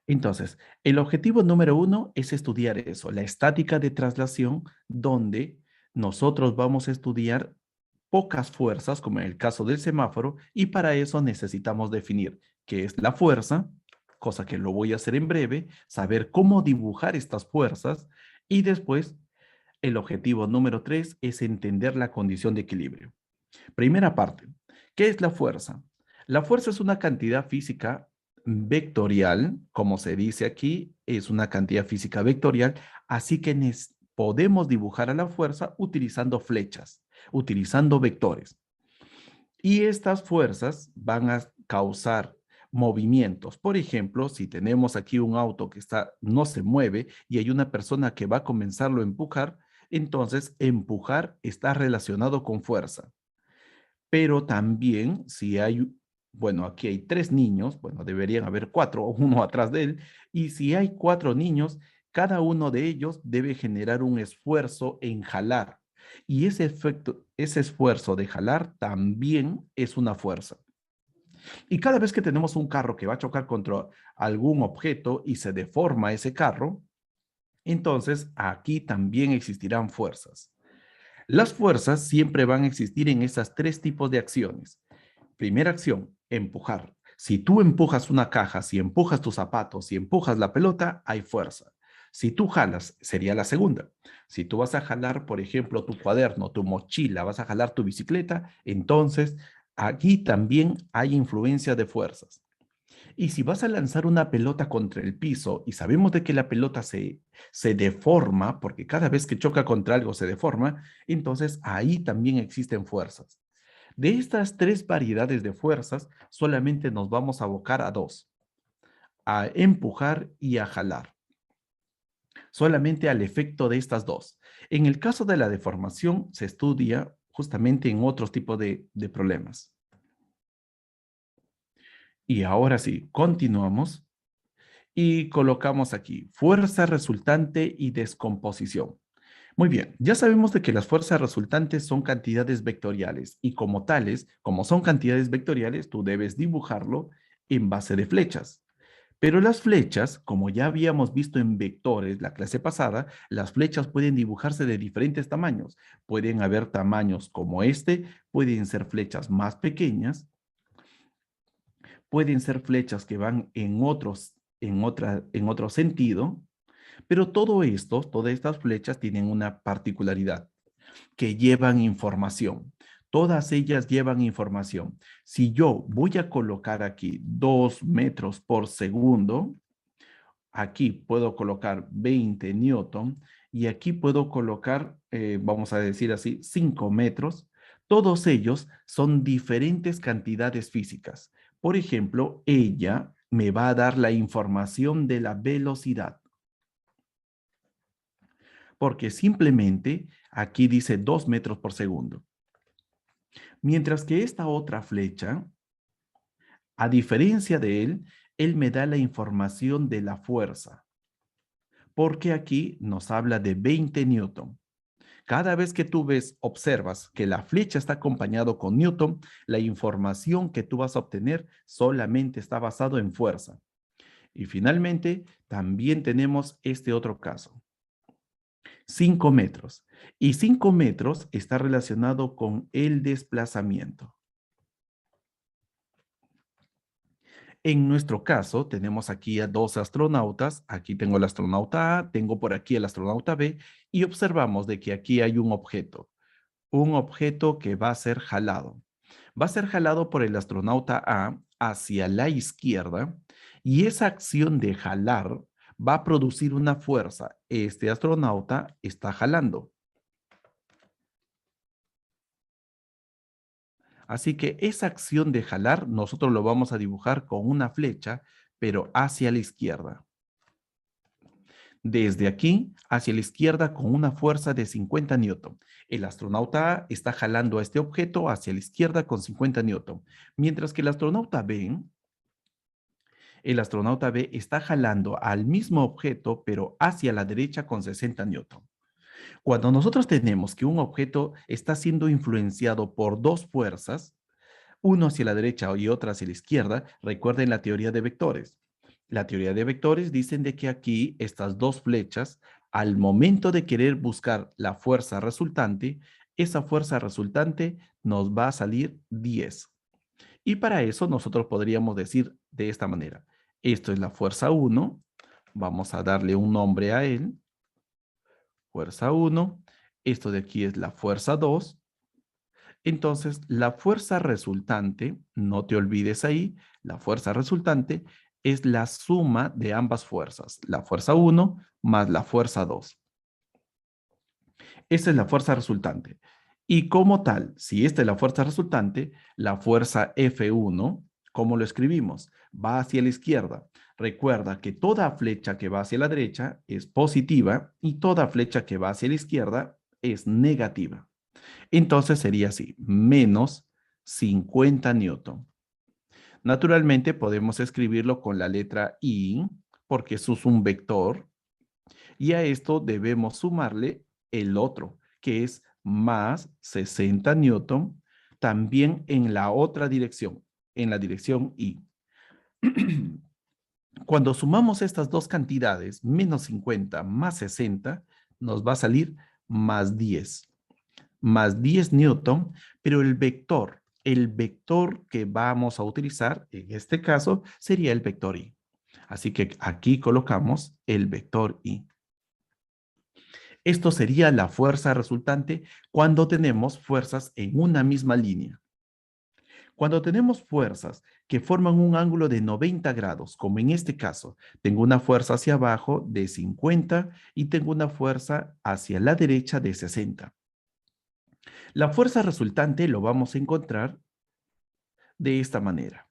Entonces, el objetivo número uno es estudiar eso, la estática de traslación, donde nosotros vamos a estudiar pocas fuerzas, como en el caso del semáforo, y para eso necesitamos definir qué es la fuerza, cosa que lo voy a hacer en breve, saber cómo dibujar estas fuerzas, y después el objetivo número tres es entender la condición de equilibrio. Primera parte, ¿qué es la fuerza? La fuerza es una cantidad física vectorial, como se dice aquí, es una cantidad física vectorial, así que podemos dibujar a la fuerza utilizando flechas, utilizando vectores. Y estas fuerzas van a causar movimientos. Por ejemplo, si tenemos aquí un auto que no se mueve y hay una persona que va a comenzarlo a empujar, entonces empujar está relacionado con fuerza. Pero también si hay, bueno, aquí hay tres niños, bueno, deberían haber cuatro, uno atrás de él, y si hay cuatro niños, cada uno de ellos debe generar un esfuerzo en jalar. Y ese efecto, ese esfuerzo de jalar también es una fuerza. Y cada vez que tenemos un carro que va a chocar contra algún objeto y se deforma ese carro, entonces aquí también existirán fuerzas. Las fuerzas siempre van a existir en esas tres tipos de acciones. Primera acción, empujar. Si tú empujas una caja, si empujas tus zapatos, si empujas la pelota, hay fuerza. Si tú jalas, sería la segunda. Si tú vas a jalar, por ejemplo, tu cuaderno, tu mochila, vas a jalar tu bicicleta, entonces aquí también hay influencia de fuerzas. Y si vas a lanzar una pelota contra el piso y sabemos de que la pelota se deforma, porque cada vez que choca contra algo se deforma, entonces ahí también existen fuerzas. De estas tres variedades de fuerzas, solamente nos vamos a abocar a dos, a empujar y a jalar. Solamente al efecto de estas dos. En el caso de la deformación, se estudia justamente en otros tipos de problemas. Y ahora sí, continuamos y colocamos aquí fuerza resultante y descomposición. Muy bien, ya sabemos de que las fuerzas resultantes son cantidades vectoriales y como tales, como son cantidades vectoriales, tú debes dibujarlo en base de flechas. Pero las flechas, como ya habíamos visto en vectores la clase pasada, las flechas pueden dibujarse de diferentes tamaños. Pueden haber tamaños como este, pueden ser flechas más pequeñas, pueden ser flechas que van en otro sentido, pero todo esto, todas estas flechas tienen una particularidad, que llevan información. Todas ellas llevan información. Si yo voy a colocar aquí 2 metros por segundo, aquí puedo colocar 20 newton y aquí puedo colocar, vamos a decir así, 5 metros. Todos ellos son diferentes cantidades físicas. Por ejemplo, ella me va a dar la información de la velocidad, porque simplemente aquí dice 2 metros por segundo. Mientras que esta otra flecha, a diferencia de él me da la información de la fuerza, porque aquí nos habla de 20 newton. Cada vez que tú observas que la flecha está acompañado con newton, la información que tú vas a obtener solamente está basado en fuerza. Y finalmente, también tenemos este otro caso, 5 metros. Y 5 metros está relacionado con el desplazamiento. En nuestro caso, tenemos aquí a dos astronautas. Aquí tengo el astronauta A, tengo por aquí el astronauta B y observamos de que aquí hay un objeto que va a ser jalado. Va a ser jalado por el astronauta A hacia la izquierda y esa acción de jalar va a producir una fuerza. Este astronauta está jalando. Así que esa acción de jalar nosotros lo vamos a dibujar con una flecha, pero hacia la izquierda. Desde aquí hacia la izquierda con una fuerza de 50 newton. El astronauta A está jalando a este objeto hacia la izquierda con 50 newton, mientras que el astronauta B está jalando al mismo objeto, pero hacia la derecha con 60 newton. Cuando nosotros tenemos que un objeto está siendo influenciado por dos fuerzas, uno hacia la derecha y otra hacia la izquierda, recuerden la teoría de vectores. La teoría de vectores dicen de que aquí estas dos flechas, al momento de querer buscar la fuerza resultante, esa fuerza resultante nos va a salir 10. Y para eso nosotros podríamos decir de esta manera, esto es la fuerza 1, vamos a darle un nombre a él, fuerza 1, esto de aquí es la fuerza 2, entonces la fuerza resultante, no te olvides ahí, la fuerza resultante es la suma de ambas fuerzas, la fuerza 1 más la fuerza 2. Esa es la fuerza resultante. Y como tal, si esta es la fuerza resultante, la fuerza F1, ¿cómo lo escribimos? Va hacia la izquierda. Recuerda que toda flecha que va hacia la derecha es positiva y toda flecha que va hacia la izquierda es negativa. Entonces sería así, menos 50 newton. Naturalmente podemos escribirlo con la letra I, porque eso es un vector, y a esto debemos sumarle el otro, que es más 60 newton, también en la otra dirección, en la dirección I. Cuando sumamos estas dos cantidades, menos 50 más 60, nos va a salir más 10. Más 10 newton, pero el vector que vamos a utilizar en este caso sería el vector I. Así que aquí colocamos el vector I. Esto sería la fuerza resultante cuando tenemos fuerzas en una misma línea. Cuando tenemos fuerzas que forman un ángulo de 90 grados, como en este caso, tengo una fuerza hacia abajo de 50 y tengo una fuerza hacia la derecha de 60. La fuerza resultante lo vamos a encontrar de esta manera.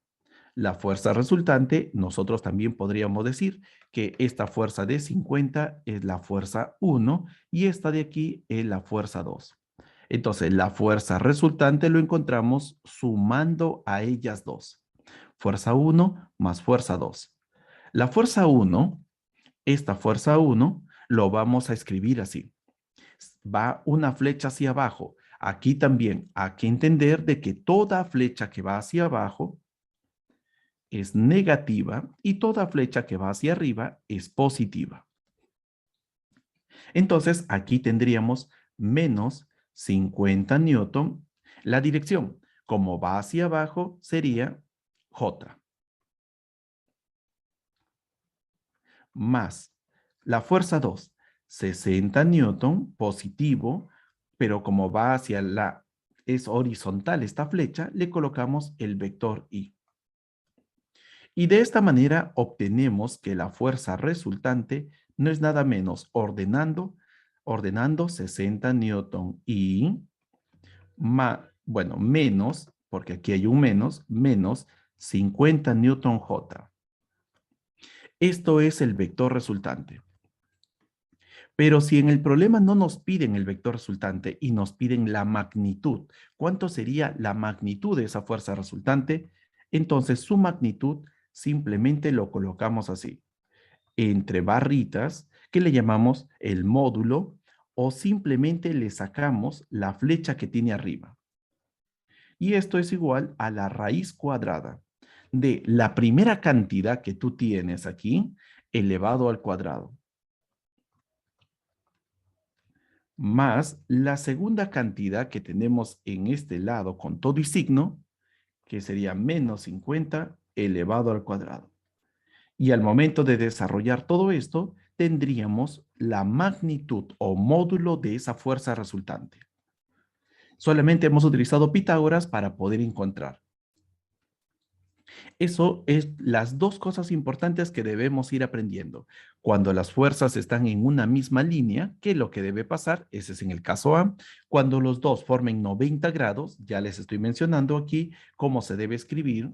La fuerza resultante, nosotros también podríamos decir que esta fuerza de 50 es la fuerza 1 y esta de aquí es la fuerza 2. Entonces, la fuerza resultante lo encontramos sumando a ellas dos. Fuerza 1 más fuerza 2. La fuerza 1, esta fuerza 1, lo vamos a escribir así. Va una flecha hacia abajo. Aquí también hay que entender de que toda flecha que va hacia abajo es negativa y toda flecha que va hacia arriba es positiva. Entonces, aquí tendríamos menos 50 newton. La dirección, como va hacia abajo, sería J. Más la fuerza 2, 60 newton positivo, pero como va hacia la, es horizontal esta flecha, le colocamos el vector I. Y de esta manera obtenemos que la fuerza resultante no es nada menos ordenando 60 newton y, bueno, menos, porque aquí hay un menos 50 newton J. Esto es el vector resultante. Pero si en el problema no nos piden el vector resultante y nos piden la magnitud, ¿cuánto sería la magnitud de esa fuerza resultante? Entonces su magnitud simplemente lo colocamos así, entre barritas, que le llamamos el módulo, o simplemente le sacamos la flecha que tiene arriba. Y esto es igual a la raíz cuadrada de la primera cantidad que tú tienes aquí, elevado al cuadrado, más la segunda cantidad que tenemos en este lado con todo y signo, que sería menos 50 elevado al cuadrado. Y al momento de desarrollar todo esto, tendríamos la magnitud o módulo de esa fuerza resultante. Solamente hemos utilizado Pitágoras para poder encontrar. Eso es las dos cosas importantes que debemos ir aprendiendo. Cuando las fuerzas están en una misma línea, ¿qué es lo que debe pasar? Ese es en el caso A. Cuando los dos formen 90 grados, ya les estoy mencionando aquí cómo se debe escribir.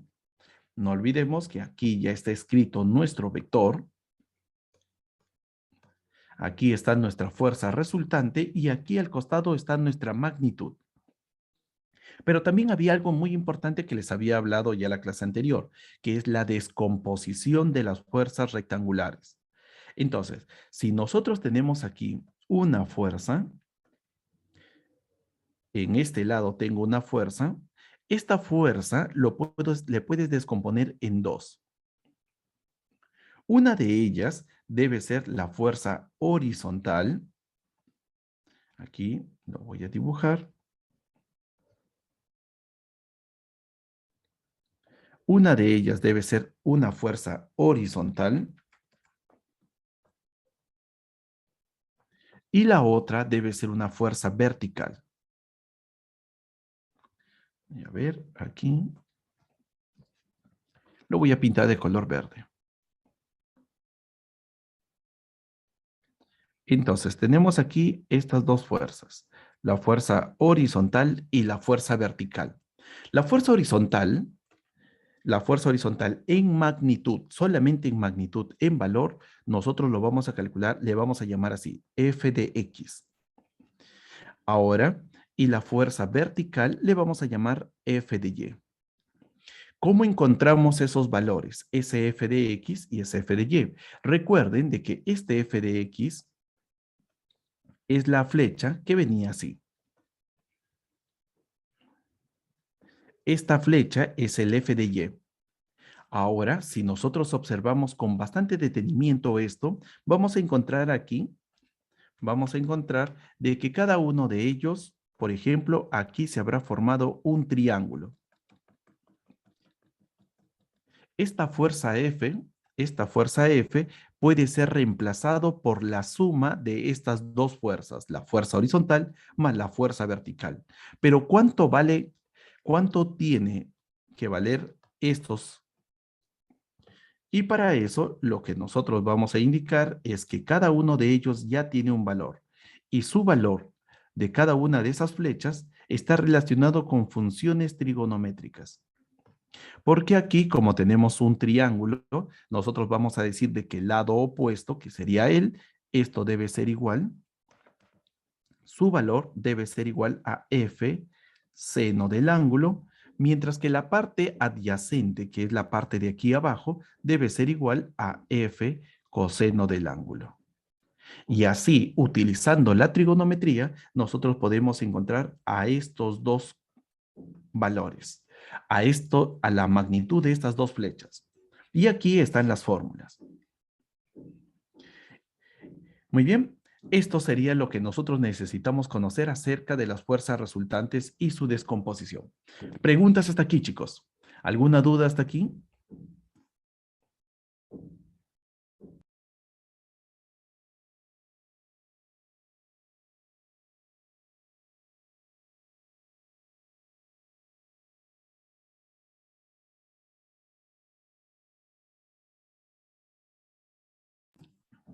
No olvidemos que aquí ya está escrito nuestro vector. Aquí está nuestra fuerza resultante y aquí al costado está nuestra magnitud. Pero también había algo muy importante que les había hablado ya la clase anterior, que es la descomposición de las fuerzas rectangulares. Entonces, si nosotros tenemos aquí una fuerza, en este lado tengo una fuerza, esta fuerza le puedes descomponer en dos. Una de ellas debe ser la fuerza horizontal. Aquí lo voy a dibujar. Una de ellas debe ser una fuerza horizontal y la otra debe ser una fuerza vertical. Voy a ver, aquí lo voy a pintar de color verde. Entonces, tenemos aquí estas dos fuerzas, la fuerza horizontal y la fuerza vertical. La fuerza horizontal, la fuerza horizontal en magnitud, solamente en magnitud, en valor, nosotros lo vamos a calcular, le vamos a llamar así, F de X. Ahora, y la fuerza vertical le vamos a llamar F de Y. ¿Cómo encontramos esos valores? Ese F de X y ese F de Y. Recuerden de que este F de X es la flecha que venía así. Esta flecha es el F de Y. Ahora, si nosotros observamos con bastante detenimiento esto, vamos a encontrar aquí, vamos a encontrar de que cada uno de ellos, por ejemplo, aquí se habrá formado un triángulo. Esta fuerza F puede ser reemplazado por la suma de estas dos fuerzas, la fuerza horizontal más la fuerza vertical. Pero cuánto tiene que valer estos? Y para eso, lo que nosotros vamos a indicar es que cada uno de ellos ya tiene un valor. Y su valor de cada una de esas flechas está relacionado con funciones trigonométricas. Porque aquí, como tenemos un triángulo, nosotros vamos a decir de que el lado opuesto, que sería esto debe ser igual, su valor debe ser igual a F seno del ángulo, mientras que la parte adyacente, que es la parte de aquí abajo, debe ser igual a F coseno del ángulo. Y así, utilizando la trigonometría, nosotros podemos encontrar a estos dos valores, a la magnitud de estas dos flechas. Y aquí están las fórmulas. Muy bien, esto sería lo que nosotros necesitamos conocer acerca de las fuerzas resultantes y su descomposición. Preguntas hasta aquí, chicos. ¿Alguna duda hasta aquí?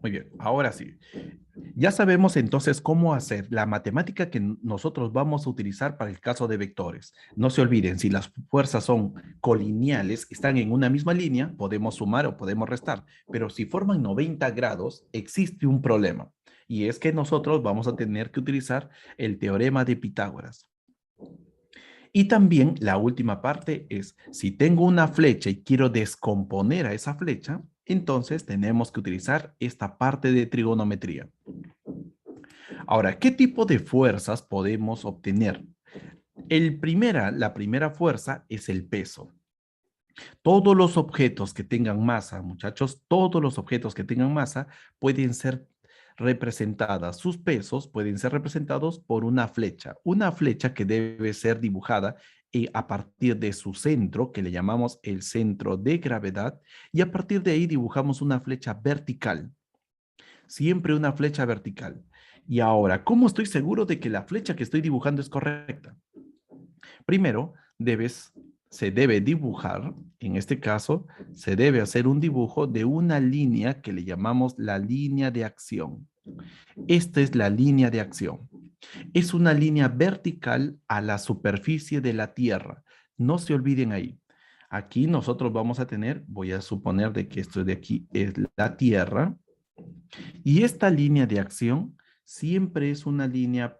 Muy bien, ahora sí. Ya sabemos entonces cómo hacer la matemática que nosotros vamos a utilizar para el caso de vectores. No se olviden, si las fuerzas son colineales, están en una misma línea, podemos sumar o podemos restar, pero si forman 90 grados, existe un problema. Y es que nosotros vamos a tener que utilizar el teorema de Pitágoras. Y también la última parte es, si tengo una flecha y quiero descomponer a esa flecha, entonces tenemos que utilizar esta parte de trigonometría. Ahora, ¿qué tipo de fuerzas podemos obtener? La primera fuerza es el peso. Todos los objetos que tengan masa, muchachos, todos los objetos que tengan masa pueden ser representadas, sus pesos pueden ser representados por una flecha que debe ser dibujada a partir de su centro, que le llamamos el centro de gravedad, y a partir de ahí dibujamos una flecha vertical, siempre una flecha vertical. Y ahora, ¿cómo estoy seguro de que la flecha que estoy dibujando es correcta? Primero, se debe dibujar, en este caso, se debe hacer un dibujo de una línea que le llamamos la línea de acción. Esta es la línea de acción. Es una línea vertical a la superficie de la Tierra. No se olviden ahí. Aquí nosotros vamos a tener, voy a suponer de que esto de aquí es la Tierra, y esta línea de acción siempre es una línea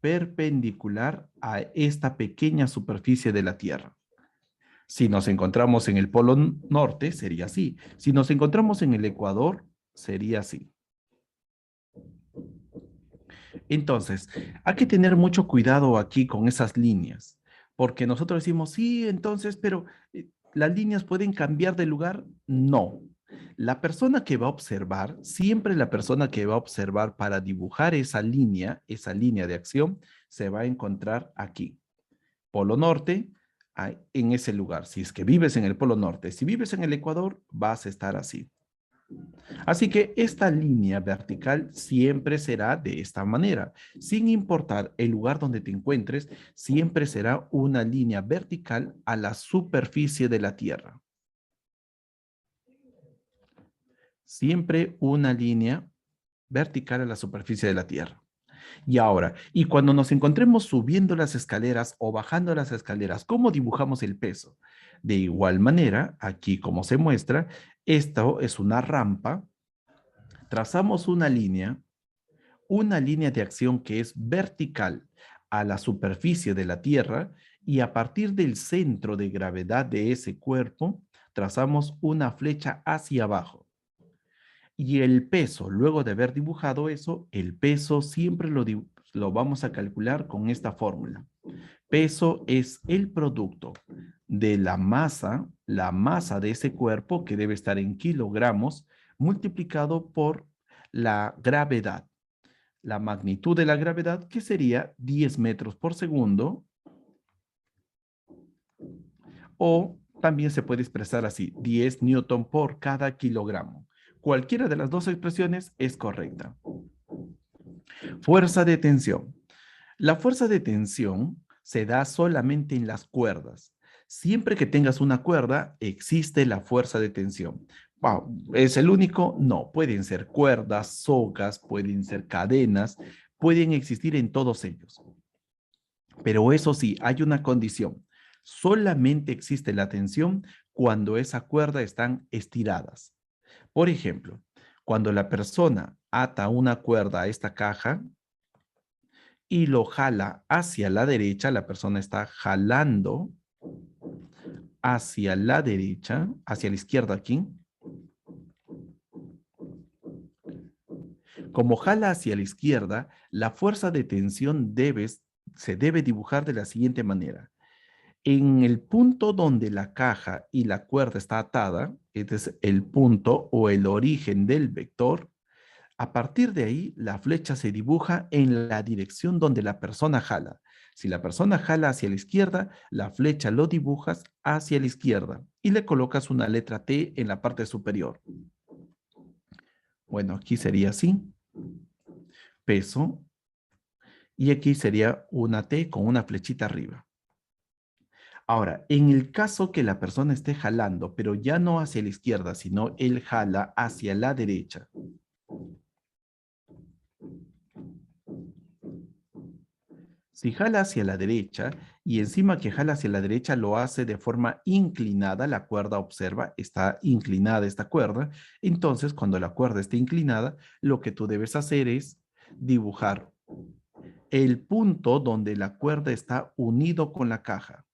perpendicular a esta pequeña superficie de la Tierra. Si nos encontramos en el polo norte, sería así. Si nos encontramos en el Ecuador, sería así. Entonces, hay que tener mucho cuidado aquí con esas líneas, porque nosotros decimos, sí, entonces, pero ¿las líneas pueden cambiar de lugar? No. La persona que va a observar, siempre la persona que va a observar para dibujar esa línea de acción, se va a encontrar aquí. Polo Norte, en ese lugar. Si es que vives en el Polo Norte, si vives en el Ecuador, vas a estar así. Así que esta línea vertical siempre será de esta manera. Sin importar el lugar donde te encuentres, siempre será una línea vertical a la superficie de la Tierra. Siempre una línea vertical a la superficie de la Tierra. Y ahora, y cuando nos encontremos subiendo las escaleras o bajando las escaleras, ¿cómo dibujamos el peso? De igual manera, aquí como se muestra, esto es una rampa. Trazamos una línea de acción que es vertical a la superficie de la Tierra y a partir del centro de gravedad de ese cuerpo, trazamos una flecha hacia abajo. Y el peso, luego de haber dibujado eso, el peso siempre lo vamos a calcular con esta fórmula. Peso es el producto de la masa de ese cuerpo, que debe estar en kilogramos, multiplicado por la gravedad. La magnitud de la gravedad, que sería 10 metros por segundo, o también se puede expresar así, 10 newton por cada kilogramo. Cualquiera de las dos expresiones es correcta. Fuerza de tensión. La fuerza de tensión se da solamente en las cuerdas. Siempre que tengas una cuerda, existe la fuerza de tensión. Wow, ¿es el único? No, pueden ser cuerdas, sogas, pueden ser cadenas, pueden existir en todos ellos. Pero eso sí, hay una condición. Solamente existe la tensión cuando esa cuerda están estiradas. Por ejemplo, cuando la persona ata una cuerda a esta caja y lo jala hacia la derecha, la persona está jalando hacia la derecha, hacia la izquierda aquí. Como jala hacia la izquierda, la fuerza de tensión se debe dibujar de la siguiente manera. En el punto donde la caja y la cuerda está atada, este es el punto o el origen del vector. A partir de ahí, la flecha se dibuja en la dirección donde la persona jala. Si la persona jala hacia la izquierda, la flecha lo dibujas hacia la izquierda y le colocas una letra T en la parte superior. Bueno, aquí sería así. Peso. Y aquí sería una T con una flechita arriba. Ahora, en el caso que la persona esté jalando, pero ya no hacia la izquierda, sino él jala hacia la derecha. Si jala hacia la derecha y encima que jala hacia la derecha lo hace de forma inclinada, la cuerda, observa, está inclinada esta cuerda, entonces cuando la cuerda esté inclinada, lo que tú debes hacer es dibujar el punto donde la cuerda está unido con la caja.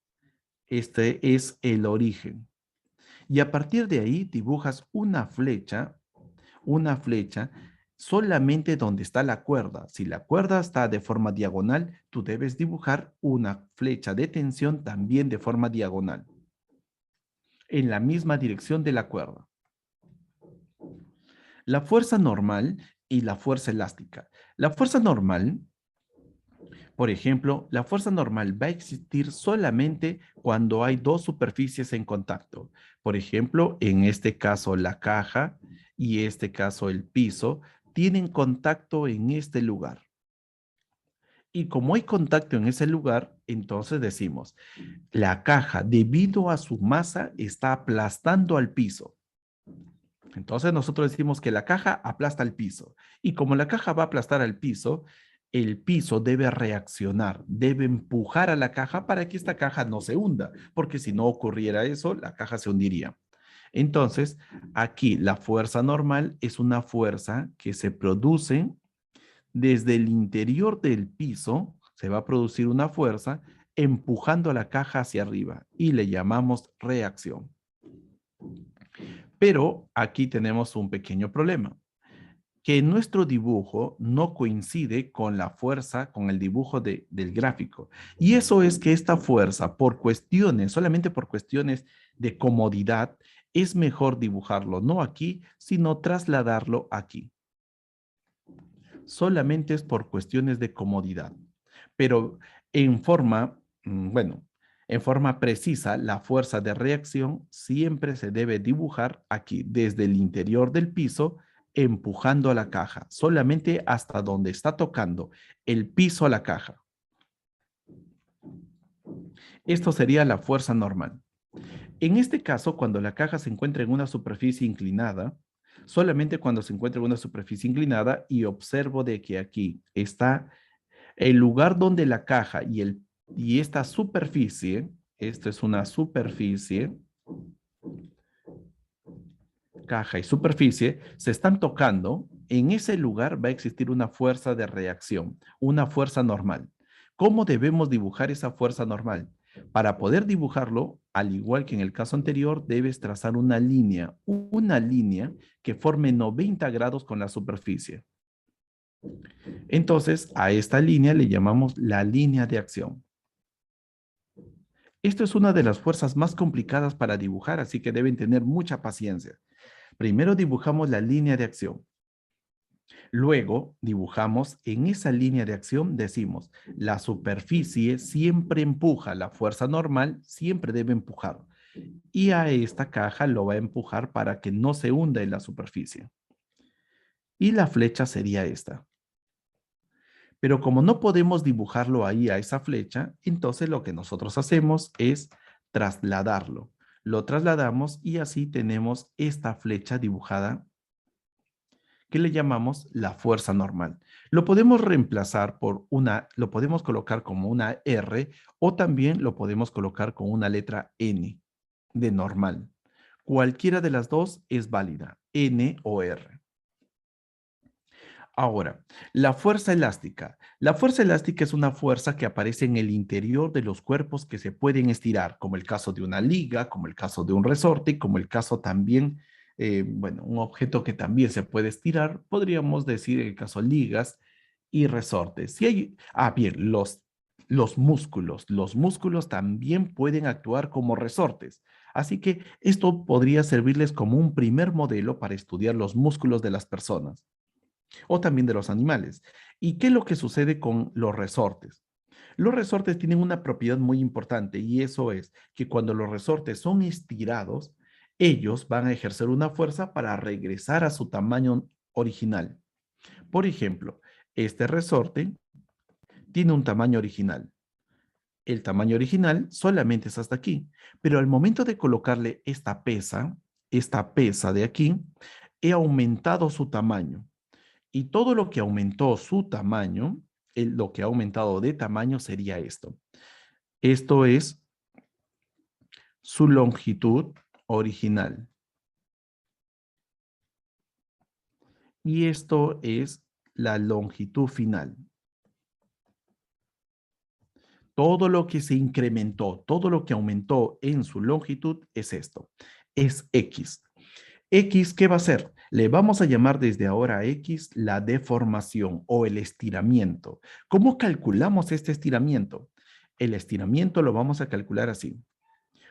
Este es el origen. Y a partir de ahí dibujas una flecha solamente donde está la cuerda. Si la cuerda está de forma diagonal, tú debes dibujar una flecha de tensión también de forma diagonal, en la misma dirección de la cuerda. La fuerza normal y la fuerza elástica. La fuerza normal, por ejemplo, la fuerza normal va a existir solamente cuando hay dos superficies en contacto. Por ejemplo, en este caso la caja y este caso el piso tienen contacto en este lugar. Y como hay contacto en ese lugar, entonces decimos, la caja debido a su masa está aplastando al piso. Entonces nosotros decimos que la caja aplasta al piso. Y como la caja va a aplastar al piso, el piso debe reaccionar, debe empujar a la caja para que esta caja no se hunda, porque si no ocurriera eso, la caja se hundiría. Entonces, aquí la fuerza normal es una fuerza que se produce desde el interior del piso, se va a producir una fuerza empujando a la caja hacia arriba y le llamamos reacción. Pero aquí tenemos un pequeño problema, que nuestro dibujo no coincide con la fuerza, con el dibujo del gráfico. Y eso es que esta fuerza, solamente por cuestiones de comodidad, es mejor dibujarlo no aquí, sino trasladarlo aquí. Solamente es por cuestiones de comodidad. Pero en forma, bueno, en forma precisa, la fuerza de reacción siempre se debe dibujar aquí, desde el interior del piso, empujando a la caja, solamente hasta donde está tocando el piso a la caja. Esto sería la fuerza normal. En este caso, cuando la caja se encuentra en una superficie inclinada, solamente cuando se encuentra en una superficie inclinada y observo de que aquí está el lugar donde la caja y esta superficie, esto es una superficie, caja y superficie, se están tocando, en ese lugar va a existir una fuerza de reacción, una fuerza normal. ¿Cómo debemos dibujar esa fuerza normal? Para poder dibujarlo, al igual que en el caso anterior, debes trazar una línea que forme 90 grados con la superficie. Entonces, a esta línea le llamamos la línea de acción. Esto es una de las fuerzas más complicadas para dibujar, así que deben tener mucha paciencia. Primero dibujamos la línea de acción. Luego dibujamos en esa línea de acción, decimos, la superficie siempre empuja, la fuerza normal siempre debe empujar. Y a esta caja lo va a empujar para que no se hunda en la superficie. Y la flecha sería esta. Pero como no podemos dibujarlo ahí a esa flecha, entonces lo que nosotros hacemos es trasladarlo. Lo trasladamos y así tenemos esta flecha dibujada que le llamamos la fuerza normal. Lo podemos reemplazar por lo podemos colocar como una R o también lo podemos colocar con una letra N de normal. Cualquiera de las dos es válida, N o R. Ahora, la fuerza elástica. La fuerza elástica es una fuerza que aparece en el interior de los cuerpos que se pueden estirar, como el caso de una liga, como el caso de un resorte, como el caso también, bueno, un objeto que también se puede estirar, podríamos decir en el caso ligas y resortes. Si hay, bien, los músculos también pueden actuar como resortes. Así que esto podría servirles como un primer modelo para estudiar los músculos de las personas o también de los animales. ¿Y qué es lo que sucede con los resortes? Los resortes tienen una propiedad muy importante y eso es que cuando los resortes son estirados, ellos van a ejercer una fuerza para regresar a su tamaño original. Por ejemplo, este resorte tiene un tamaño original. El tamaño original solamente es hasta aquí, pero al momento de colocarle esta pesa de aquí, he aumentado su tamaño. Y todo lo que aumentó su tamaño, lo que ha aumentado de tamaño sería esto. Esto es su longitud original. Y esto es la longitud final. Todo lo que se incrementó, todo lo que aumentó en su longitud es esto. Es X. X, ¿qué va a ser? Le vamos a llamar desde ahora a X la deformación o el estiramiento. ¿Cómo calculamos este estiramiento? El estiramiento lo vamos a calcular así,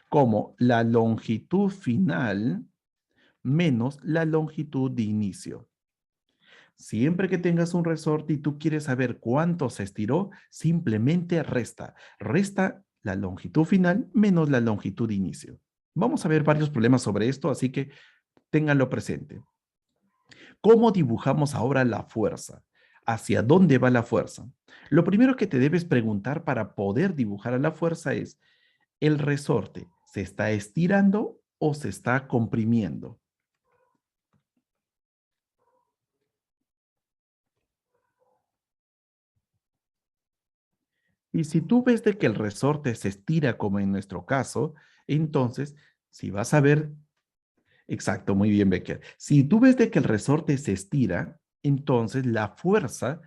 como la longitud final menos la longitud de inicio. Siempre que tengas un resorte y tú quieres saber cuánto se estiró, simplemente resta. Resta la longitud final menos la longitud de inicio. Vamos a ver varios problemas sobre esto, así que ténganlo presente. ¿Cómo dibujamos ahora la fuerza? ¿Hacia dónde va la fuerza? Lo primero que te debes preguntar para poder dibujar a la fuerza es, ¿el resorte se está estirando o se está comprimiendo? Y si tú ves de que el resorte se estira como en nuestro caso, entonces, si vas a ver, exacto, muy bien, Becker. Si tú ves de que el resorte se estira, entonces la fuerza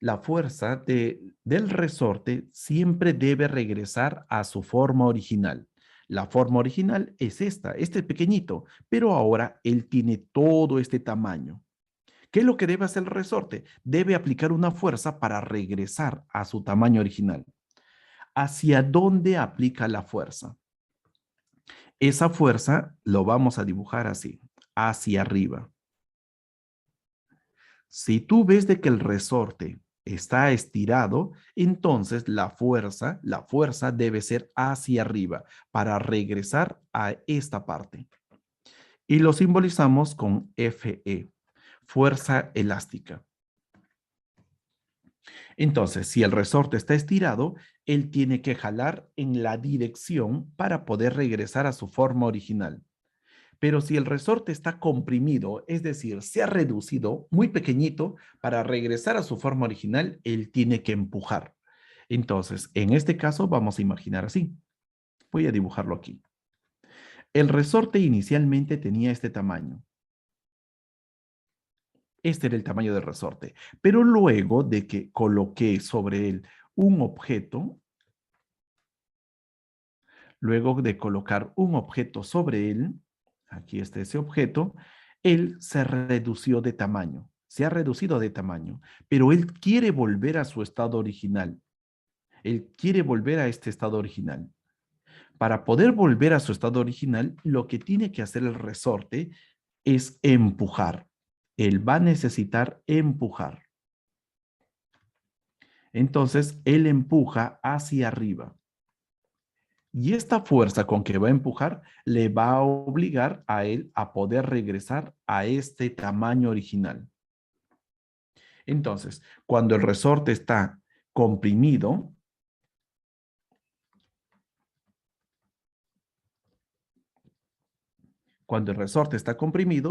del resorte siempre debe regresar a su forma original. La forma original es esta, este pequeñito, pero ahora él tiene todo este tamaño. ¿Qué es lo que debe hacer el resorte? Debe aplicar una fuerza para regresar a su tamaño original. ¿Hacia dónde aplica la fuerza? Esa fuerza lo vamos a dibujar así, hacia arriba. Si tú ves de que el resorte está estirado, entonces la fuerza debe ser hacia arriba para regresar a esta parte. Y lo simbolizamos con Fe, fuerza elástica. Entonces, si el resorte está estirado, él tiene que jalar en la dirección para poder regresar a su forma original. Pero si el resorte está comprimido, es decir, se ha reducido muy pequeñito, para regresar a su forma original, él tiene que empujar. Entonces, en este caso, vamos a imaginar así. Voy a dibujarlo aquí. El resorte inicialmente tenía este tamaño. Este era el tamaño del resorte. Pero luego de que coloqué sobre él un objeto, luego de colocar un objeto sobre él, aquí está ese objeto, él se redució de tamaño, se ha reducido de tamaño, pero él quiere volver a su estado original. Él quiere volver a este estado original. Para poder volver a su estado original, lo que tiene que hacer el resorte es empujar. Él va a necesitar empujar. Entonces, él empuja hacia arriba. Y esta fuerza con que va a empujar le va a obligar a él a poder regresar a este tamaño original. Entonces, cuando el resorte está comprimido,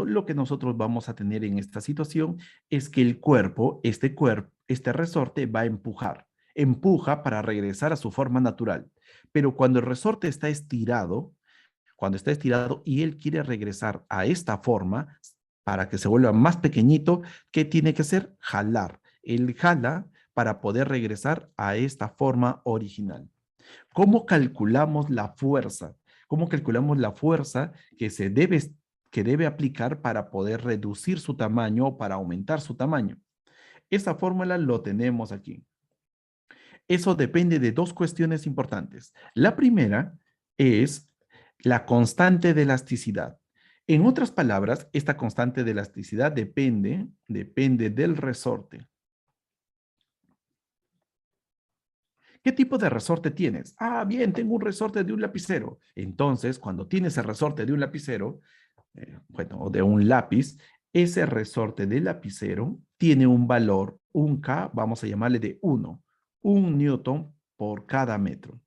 lo que nosotros vamos a tener en esta situación es que el cuerpo, este resorte va a empujar. Empuja para regresar a su forma natural. Pero cuando el resorte está estirado, y él quiere regresar a esta forma para que se vuelva más pequeñito, ¿qué tiene que hacer? Jalar. Él jala para poder regresar a esta forma original. ¿Cómo calculamos la fuerza? ¿Cómo calculamos la fuerza que debe aplicar para poder reducir su tamaño o para aumentar su tamaño? Esa fórmula lo tenemos aquí. Eso depende de dos cuestiones importantes. La primera es la constante de elasticidad. En otras palabras, esta constante de elasticidad depende del resorte. ¿Qué tipo de resorte tienes? Ah, bien, tengo un resorte de un lapicero. Entonces, cuando tienes el resorte de un lapicero, o de un lápiz, ese resorte de lapicero tiene un valor, un K, vamos a llamarle de 1, 1 Newton por cada metro.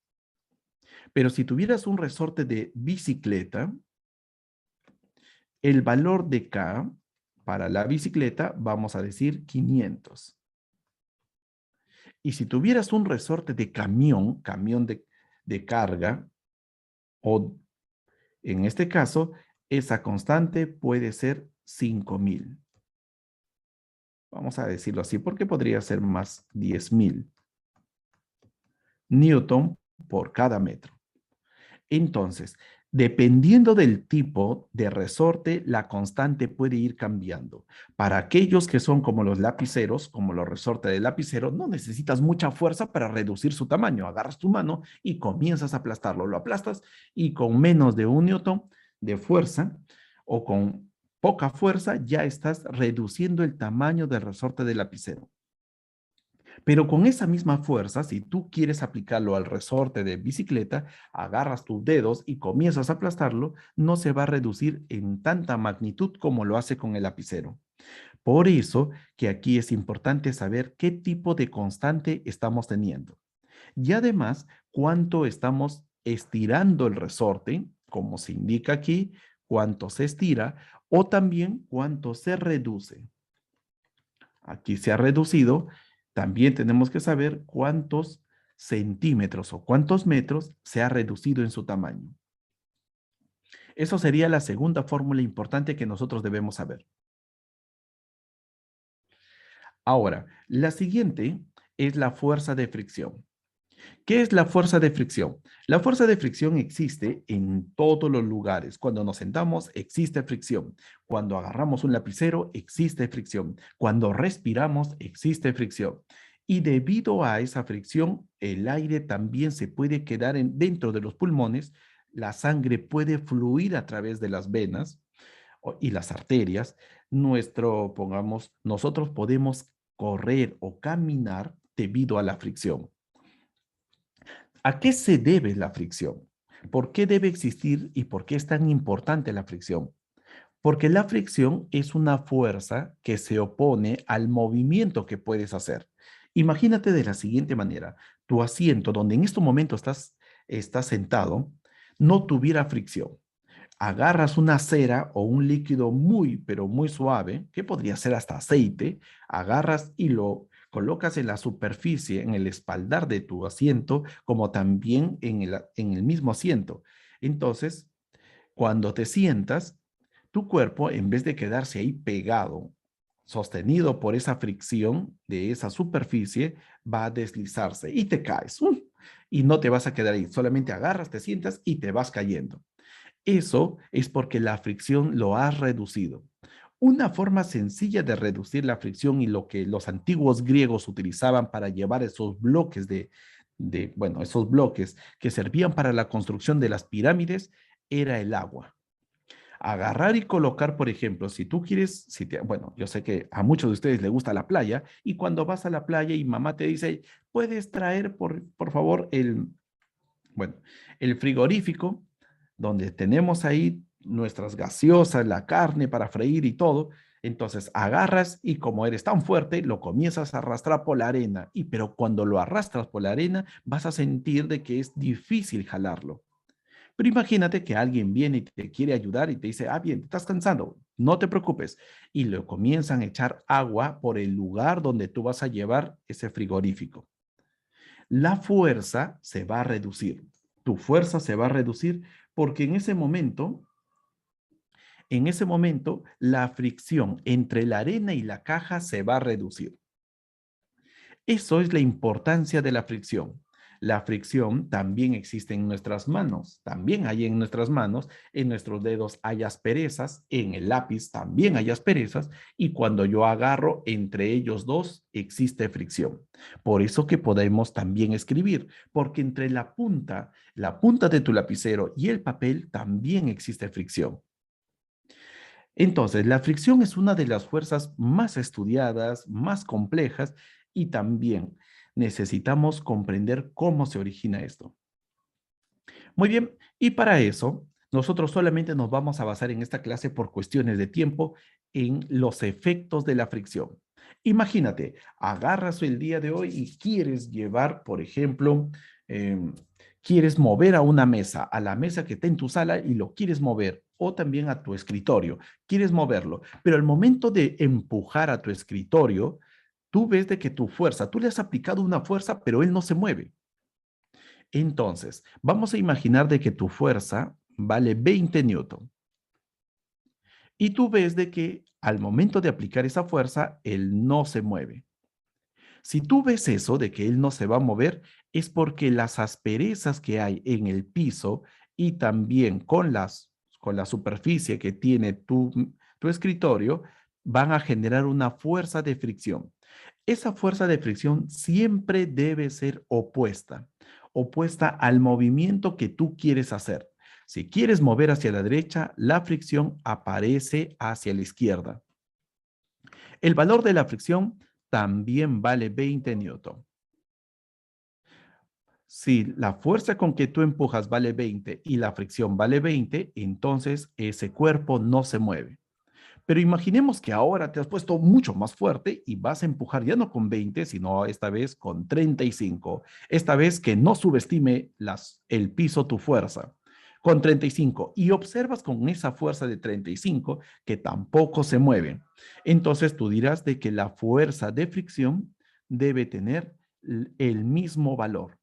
Pero si tuvieras un resorte de bicicleta, el valor de K para la bicicleta, vamos a decir 500. Y si tuvieras un resorte de camión, de carga, o en este caso, esa constante puede ser 5000. Vamos a decirlo así, porque podría ser más 10.000 Newton por cada metro. Entonces, dependiendo del tipo de resorte, la constante puede ir cambiando. Para aquellos que son como los lapiceros, como los resortes de lapicero, no necesitas mucha fuerza para reducir su tamaño. Agarras tu mano y comienzas a aplastarlo. Lo aplastas y con menos de 1 Newton de fuerza o con poca fuerza ya estás reduciendo el tamaño del resorte de lapicero. Pero con esa misma fuerza, si tú quieres aplicarlo al resorte de bicicleta, agarras tus dedos y comienzas a aplastarlo, no se va a reducir en tanta magnitud como lo hace con el lapicero. Por eso que aquí es importante saber qué tipo de constante estamos teniendo. Y además, cuánto estamos estirando el resorte, como se indica aquí, cuánto se estira, o también cuánto se reduce. Aquí se ha reducido. También tenemos que saber cuántos centímetros o cuántos metros se ha reducido en su tamaño. Eso sería la segunda fórmula importante que nosotros debemos saber. Ahora, la siguiente es la fuerza de fricción. ¿Qué es la fuerza de fricción? La fuerza de fricción existe en todos los lugares. Cuando nos sentamos, existe fricción. Cuando agarramos un lapicero, existe fricción. Cuando respiramos, existe fricción. Y debido a esa fricción, el aire también se puede quedar dentro de los pulmones, la sangre puede fluir a través de las venas y las arterias, nosotros podemos correr o caminar debido a la fricción. ¿A qué se debe la fricción? ¿Por qué debe existir y por qué es tan importante la fricción? Porque la fricción es una fuerza que se opone al movimiento que puedes hacer. Imagínate de la siguiente manera, tu asiento donde en este momento estás sentado no tuviera fricción. Agarras una cera o un líquido muy, pero muy suave, que podría ser hasta aceite, agarras y lo colocas en la superficie, en el espaldar de tu asiento, como también en el mismo asiento. Entonces, cuando te sientas, tu cuerpo, en vez de quedarse ahí pegado, sostenido por esa fricción de esa superficie, va a deslizarse y te caes. Y no te vas a quedar ahí, solamente agarras, te sientas y te vas cayendo. Eso es porque la fricción lo has reducido. Una forma sencilla de reducir la fricción y lo que los antiguos griegos utilizaban para llevar esos bloques bueno, esos bloques que servían para la construcción de las pirámides era el agua. Agarrar y colocar, por ejemplo, si tú quieres, bueno, yo sé que a muchos de ustedes les gusta la playa y cuando vas a la playa y mamá te dice, puedes traer, por favor, bueno, el frigorífico, donde tenemos ahí nuestras gaseosas, la carne para freír y todo. Entonces agarras y como eres tan fuerte, lo comienzas a arrastrar por la arena. Pero cuando lo arrastras por la arena, vas a sentir de que es difícil jalarlo. Pero imagínate que alguien viene y te quiere ayudar y te dice, bien, te estás cansando, no te preocupes. Y le comienzan a echar agua por el lugar donde tú vas a llevar ese frigorífico. La fuerza se va a reducir. Tu fuerza se va a reducir porque en ese momento, la fricción entre la arena y la caja se va a reducir. Eso es la importancia de la fricción. La fricción también existe en nuestras manos, también hay en nuestras manos, en nuestros dedos hay asperezas, en el lápiz también hay asperezas y cuando yo agarro entre ellos dos existe fricción. Por eso que podemos también escribir, porque entre la punta de tu lapicero y el papel también existe fricción. Entonces, la fricción es una de las fuerzas más estudiadas, más complejas y también necesitamos comprender cómo se origina esto. Muy bien, y para eso, nosotros solamente nos vamos a basar en esta clase por cuestiones de tiempo en los efectos de la fricción. Imagínate, agarras el día de hoy y quieres llevar, por ejemplo, em, quieres mover a una mesa, a la mesa que está en tu sala y lo quieres mover, o también a tu escritorio, quieres moverlo, pero al momento de empujar a tu escritorio, tú ves de que tu fuerza, tú le has aplicado una fuerza, pero él no se mueve. Entonces, vamos a imaginar de que tu fuerza vale 20 newton y tú ves de que al momento de aplicar esa fuerza, él no se mueve. Si tú ves eso de que él no se va a mover, es porque las asperezas que hay en el piso y también con la superficie que tiene tu escritorio van a generar una fuerza de fricción. Esa fuerza de fricción siempre debe ser opuesta al movimiento que tú quieres hacer. Si quieres mover hacia la derecha, la fricción aparece hacia la izquierda. El valor de la fricción también vale 20 newton. Si la fuerza con que tú empujas vale 20 y la fricción vale 20, entonces ese cuerpo no se mueve. Pero imaginemos que ahora te has puesto mucho más fuerte y vas a empujar ya no con 20, sino esta vez con 35. Esta vez que no subestime el piso tu fuerza. Con 35. Y observas con esa fuerza de 35 que tampoco se mueve. Entonces tú dirás de que la fuerza de fricción debe tener el mismo valor,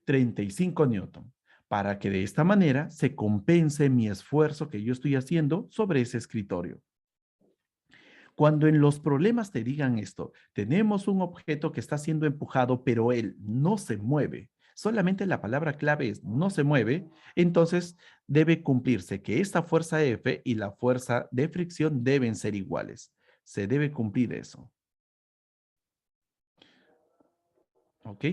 35 newton, para que de esta manera se compense mi esfuerzo que yo estoy haciendo sobre ese escritorio. Cuando en los problemas te digan esto, tenemos un objeto que está siendo empujado, pero él no se mueve. Solamente la palabra clave es no se mueve, entonces debe cumplirse que esta fuerza F y la fuerza de fricción deben ser iguales. Se debe cumplir eso. ¿Ok?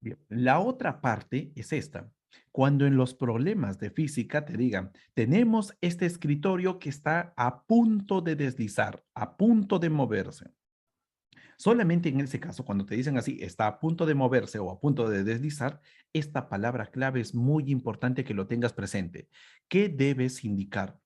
Bien, la otra parte es esta. Cuando en los problemas de física te digan, tenemos este escritorio que está a punto de deslizar, a punto de moverse. Solamente en ese caso, cuando te dicen así, está a punto de moverse o a punto de deslizar, esta palabra clave es muy importante que lo tengas presente. ¿Qué debes indicar?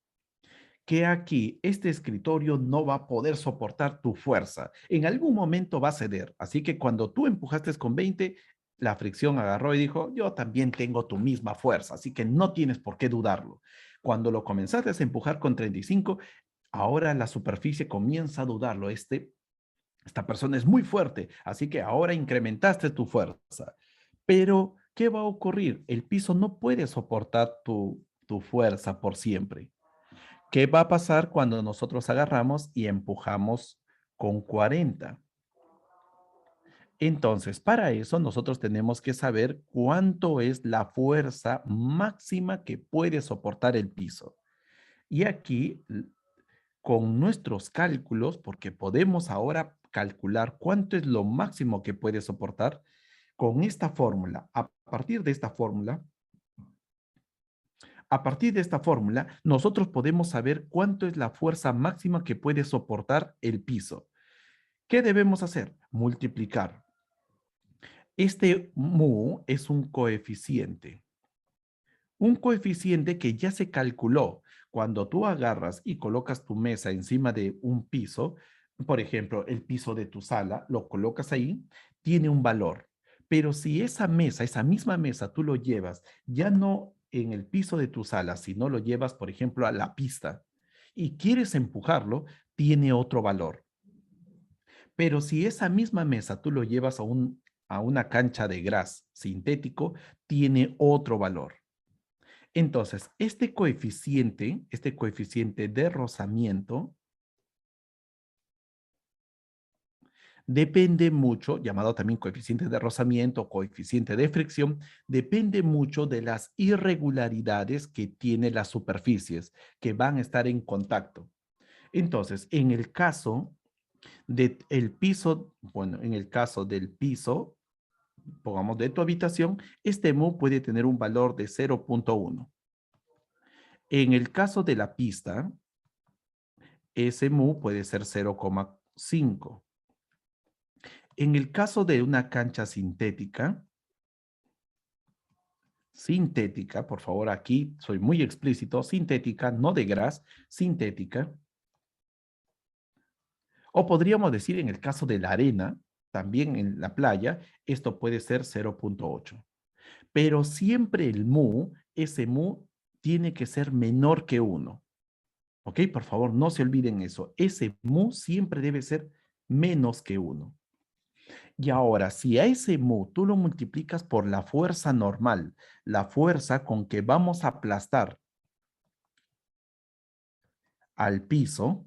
Que aquí este escritorio no va a poder soportar tu fuerza. En algún momento va a ceder. Así que cuando tú empujaste con 20, la fricción agarró y dijo, yo también tengo tu misma fuerza, así que no tienes por qué dudarlo. Cuando lo comenzaste a empujar con 35, ahora la superficie comienza a dudarlo. Esta persona es muy fuerte, así que ahora incrementaste tu fuerza. Pero, ¿qué va a ocurrir? El piso no puede soportar tu fuerza por siempre. ¿Qué va a pasar cuando nosotros agarramos y empujamos con 40? Entonces, para eso nosotros tenemos que saber cuánto es la fuerza máxima que puede soportar el piso. Y aquí, con nuestros cálculos, porque podemos ahora calcular cuánto es lo máximo que puede soportar, con esta fórmula, a partir de esta fórmula, nosotros podemos saber cuánto es la fuerza máxima que puede soportar el piso. ¿Qué debemos hacer? Multiplicar. Este mu es un coeficiente que ya se calculó. Cuando tú agarras y colocas tu mesa encima de un piso, por ejemplo, el piso de tu sala, lo colocas ahí, tiene un valor. Pero si esa mesa, esa misma mesa, tú lo llevas ya no en el piso de tu sala, sino lo llevas, por ejemplo, a la pista y quieres empujarlo, tiene otro valor. Pero si esa misma mesa tú lo llevas a una cancha de gras sintético, tiene otro valor. Entonces, este coeficiente de rozamiento, depende mucho, llamado también coeficiente de rozamiento o coeficiente de fricción, depende mucho de las irregularidades que tiene las superficies que van a estar en contacto. Entonces, en el caso del piso, bueno, en el caso del piso, pongamos de tu habitación, este mu puede tener un valor de 0.1. En el caso de la pista, ese mu puede ser 0,5. En el caso de una cancha sintética, por favor, aquí soy muy explícito, sintética, no de gras, sintética, o podríamos decir en el caso de la arena, también en la playa, esto puede ser 0.8. Pero siempre el mu, ese mu, tiene que ser menor que 1. ¿Ok? Por favor, no se olviden eso. Ese mu siempre debe ser menos que 1. Y ahora, si a ese mu tú lo multiplicas por la fuerza normal, la fuerza con que vamos a aplastar al piso,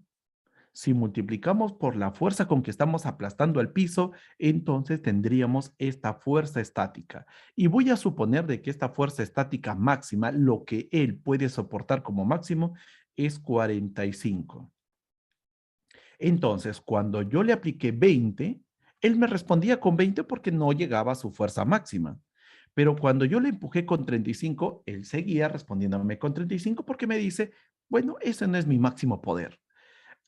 si multiplicamos por la fuerza con que estamos aplastando al piso, entonces tendríamos esta fuerza estática. Y voy a suponer de que esta fuerza estática máxima, lo que él puede soportar como máximo, es 45. Entonces, cuando yo le apliqué 20, él me respondía con 20 porque no llegaba a su fuerza máxima. Pero cuando yo le empujé con 35, él seguía respondiéndome con 35 porque me dice, bueno, ese no es mi máximo poder.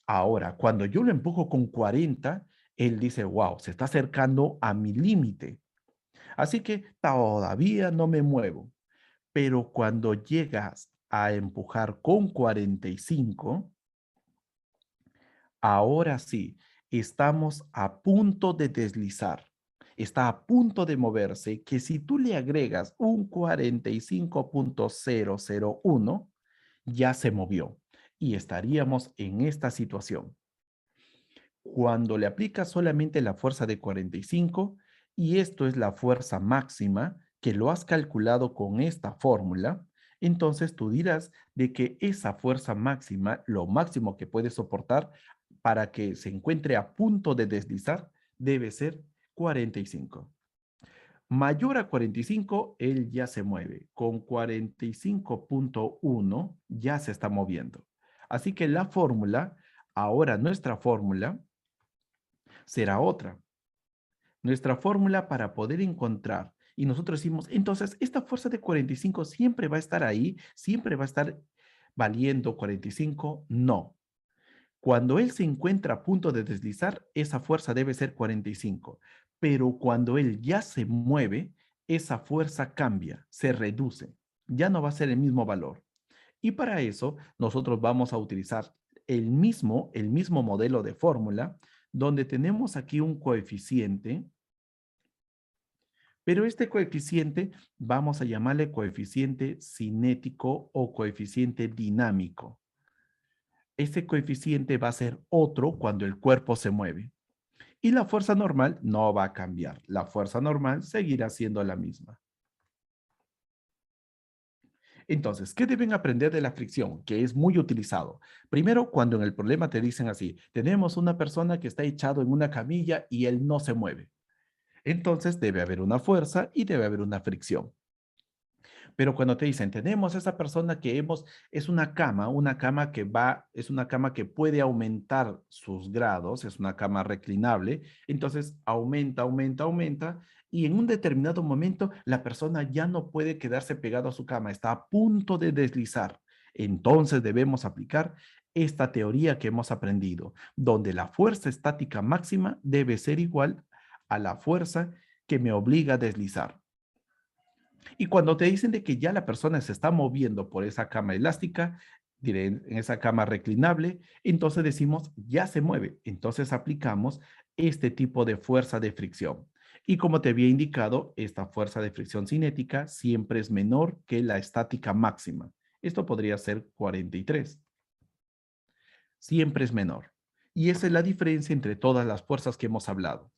Ahora, cuando yo lo empujo con 40, él dice, wow, se está acercando a mi límite. Así que todavía no me muevo. Pero cuando llegas a empujar con 45, ahora sí, estamos a punto de deslizar. Está a punto de moverse, que si tú le agregas un 45.001, ya se movió y estaríamos en esta situación. Cuando le aplicas solamente la fuerza de 45, y esto es la fuerza máxima que lo has calculado con esta fórmula, entonces tú dirás de que esa fuerza máxima, lo máximo que puede soportar para que se encuentre a punto de deslizar, debe ser 45. Mayor a 45, él ya se mueve. Con 45.1 ya se está moviendo. Así que la fórmula, ahora nuestra fórmula, será otra. Nuestra fórmula para poder encontrar Y nosotros decimos, entonces, esta fuerza de 45 siempre va a estar ahí, siempre va a estar valiendo 45. No. Cuando él se encuentra a punto de deslizar, esa fuerza debe ser 45. Pero cuando él ya se mueve, esa fuerza cambia, se reduce. Ya no va a ser el mismo valor. Y para eso, nosotros vamos a utilizar el mismo modelo de fórmula, donde tenemos aquí un coeficiente, pero este coeficiente vamos a llamarle coeficiente cinético o coeficiente dinámico. Este coeficiente va a ser otro cuando el cuerpo se mueve. Y la fuerza normal no va a cambiar. La fuerza normal seguirá siendo la misma. Entonces, ¿qué deben aprender de la fricción? Que es muy utilizado. Primero, cuando en el problema te dicen así, tenemos una persona que está echado en una camilla y él no se mueve. Entonces, debe haber una fuerza y debe haber una fricción. Pero cuando te dicen, tenemos esa persona que es una cama que es una cama que puede aumentar sus grados, es una cama reclinable, entonces aumenta, aumenta, aumenta, y en un determinado momento la persona ya no puede quedarse pegado a su cama, está a punto de deslizar. Entonces debemos aplicar esta teoría que hemos aprendido, donde la fuerza estática máxima debe ser igual a la fuerza que me obliga a deslizar. Y cuando te dicen de que ya la persona se está moviendo por esa cama elástica, diré, en esa cama reclinable, entonces decimos, ya se mueve. Entonces aplicamos este tipo de fuerza de fricción. Y como te había indicado, esta fuerza de fricción cinética siempre es menor que la estática máxima. Esto podría ser 43. Siempre es menor. Y esa es la diferencia entre todas las fuerzas que hemos hablado.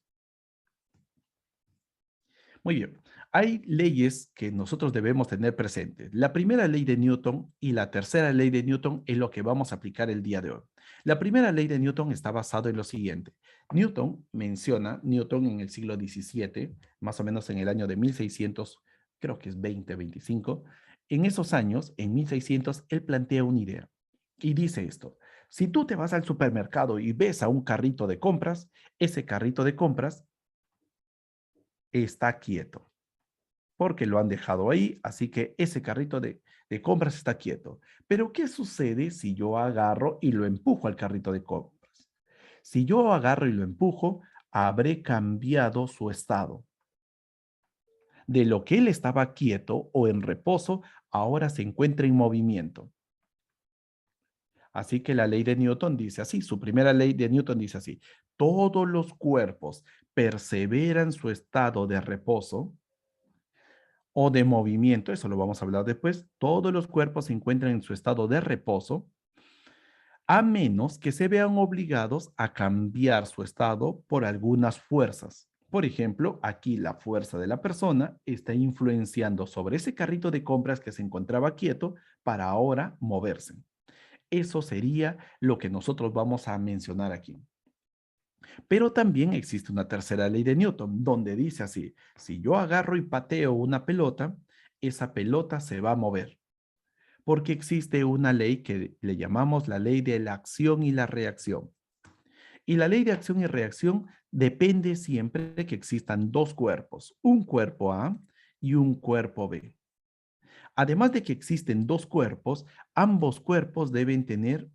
Muy bien. Hay leyes que nosotros debemos tener presentes. La primera ley de Newton y la tercera ley de Newton es lo que vamos a aplicar el día de hoy. La primera ley de Newton está basada en lo siguiente. Newton en el siglo XVII, más o menos en el año de 1600, creo que es 25. En esos años, en 1600, él plantea una idea y dice esto. Si tú te vas al supermercado y ves a un carrito de compras, ese carrito de compras está quieto porque lo han dejado ahí, así que ese carrito de compras está quieto. Pero ¿qué sucede si yo agarro y lo empujo al carrito de compras? Si yo agarro y lo empujo, habré cambiado su estado. De lo que él estaba quieto o en reposo, ahora se encuentra en movimiento. Así que la ley de Newton dice así, su primera ley de Newton dice así, todos los cuerpos perseveran su estado de reposo o de movimiento, eso lo vamos a hablar después, todos los cuerpos se encuentran en su estado de reposo, a menos que se vean obligados a cambiar su estado por algunas fuerzas. Por ejemplo, aquí la fuerza de la persona está influenciando sobre ese carrito de compras que se encontraba quieto para ahora moverse. Eso sería lo que nosotros vamos a mencionar aquí. Pero también existe una tercera ley de Newton, donde dice así, si yo agarro y pateo una pelota, esa pelota se va a mover, porque existe una ley que le llamamos la ley de la acción y la reacción. Y la ley de acción y reacción depende siempre de que existan dos cuerpos, un cuerpo A y un cuerpo B. Además de que existen dos cuerpos, ambos cuerpos deben tener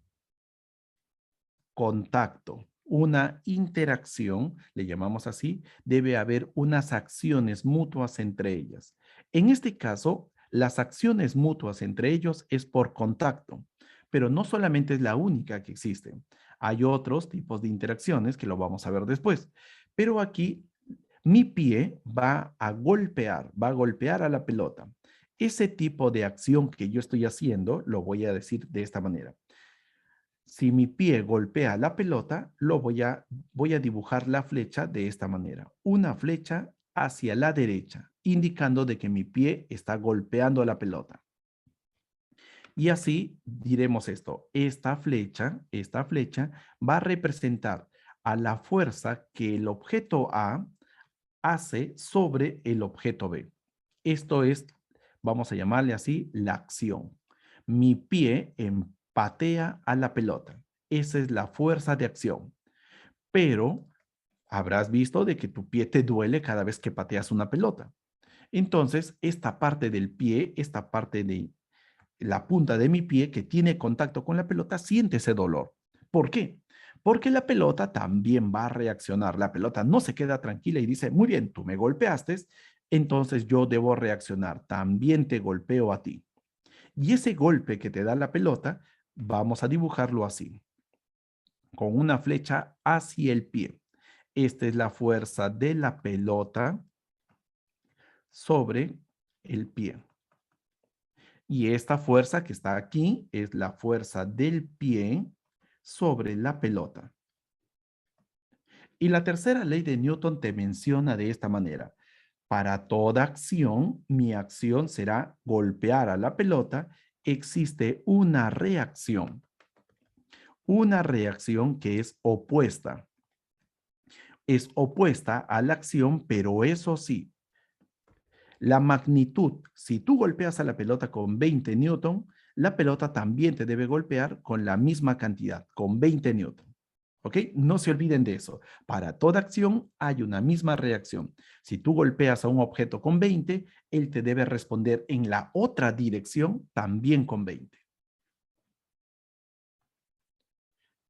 contacto, una interacción, le llamamos así, debe haber unas acciones mutuas entre ellas. En este caso, las acciones mutuas entre ellos es por contacto, pero no solamente es la única que existe. Hay otros tipos de interacciones que lo vamos a ver después, pero aquí mi pie va a golpear a la pelota. Ese tipo de acción que yo estoy haciendo, lo voy a decir de esta manera. Si mi pie golpea la pelota, voy a dibujar la flecha de esta manera. Una flecha hacia la derecha, indicando de que mi pie está golpeando la pelota. Y así diremos esto. Esta flecha va a representar a la fuerza que el objeto A hace sobre el objeto B. Esto es, vamos a llamarle así, la acción. Mi pie empatea a la pelota. Esa es la fuerza de acción. Pero habrás visto de que tu pie te duele cada vez que pateas una pelota. Entonces, esta parte del pie, esta parte de la punta de mi pie que tiene contacto con la pelota, siente ese dolor. ¿Por qué? Porque la pelota también va a reaccionar. La pelota no se queda tranquila y dice, muy bien, tú me golpeaste, entonces yo debo reaccionar. También te golpeo a ti. Y ese golpe que te da la pelota, vamos a dibujarlo así, con una flecha hacia el pie. Esta es la fuerza de la pelota sobre el pie. Y esta fuerza que está aquí es la fuerza del pie sobre la pelota. Y la tercera ley de Newton te menciona de esta manera. Para toda acción, mi acción será golpear a la pelota. Existe una reacción que es opuesta. Es opuesta a la acción, pero eso sí, la magnitud, si tú golpeas a la pelota con 20 newton, la pelota también te debe golpear con la misma cantidad, con 20 newton. ¿Ok? No se olviden de eso. Para toda acción hay una misma reacción. Si tú golpeas a un objeto con 20, él te debe responder en la otra dirección también con 20.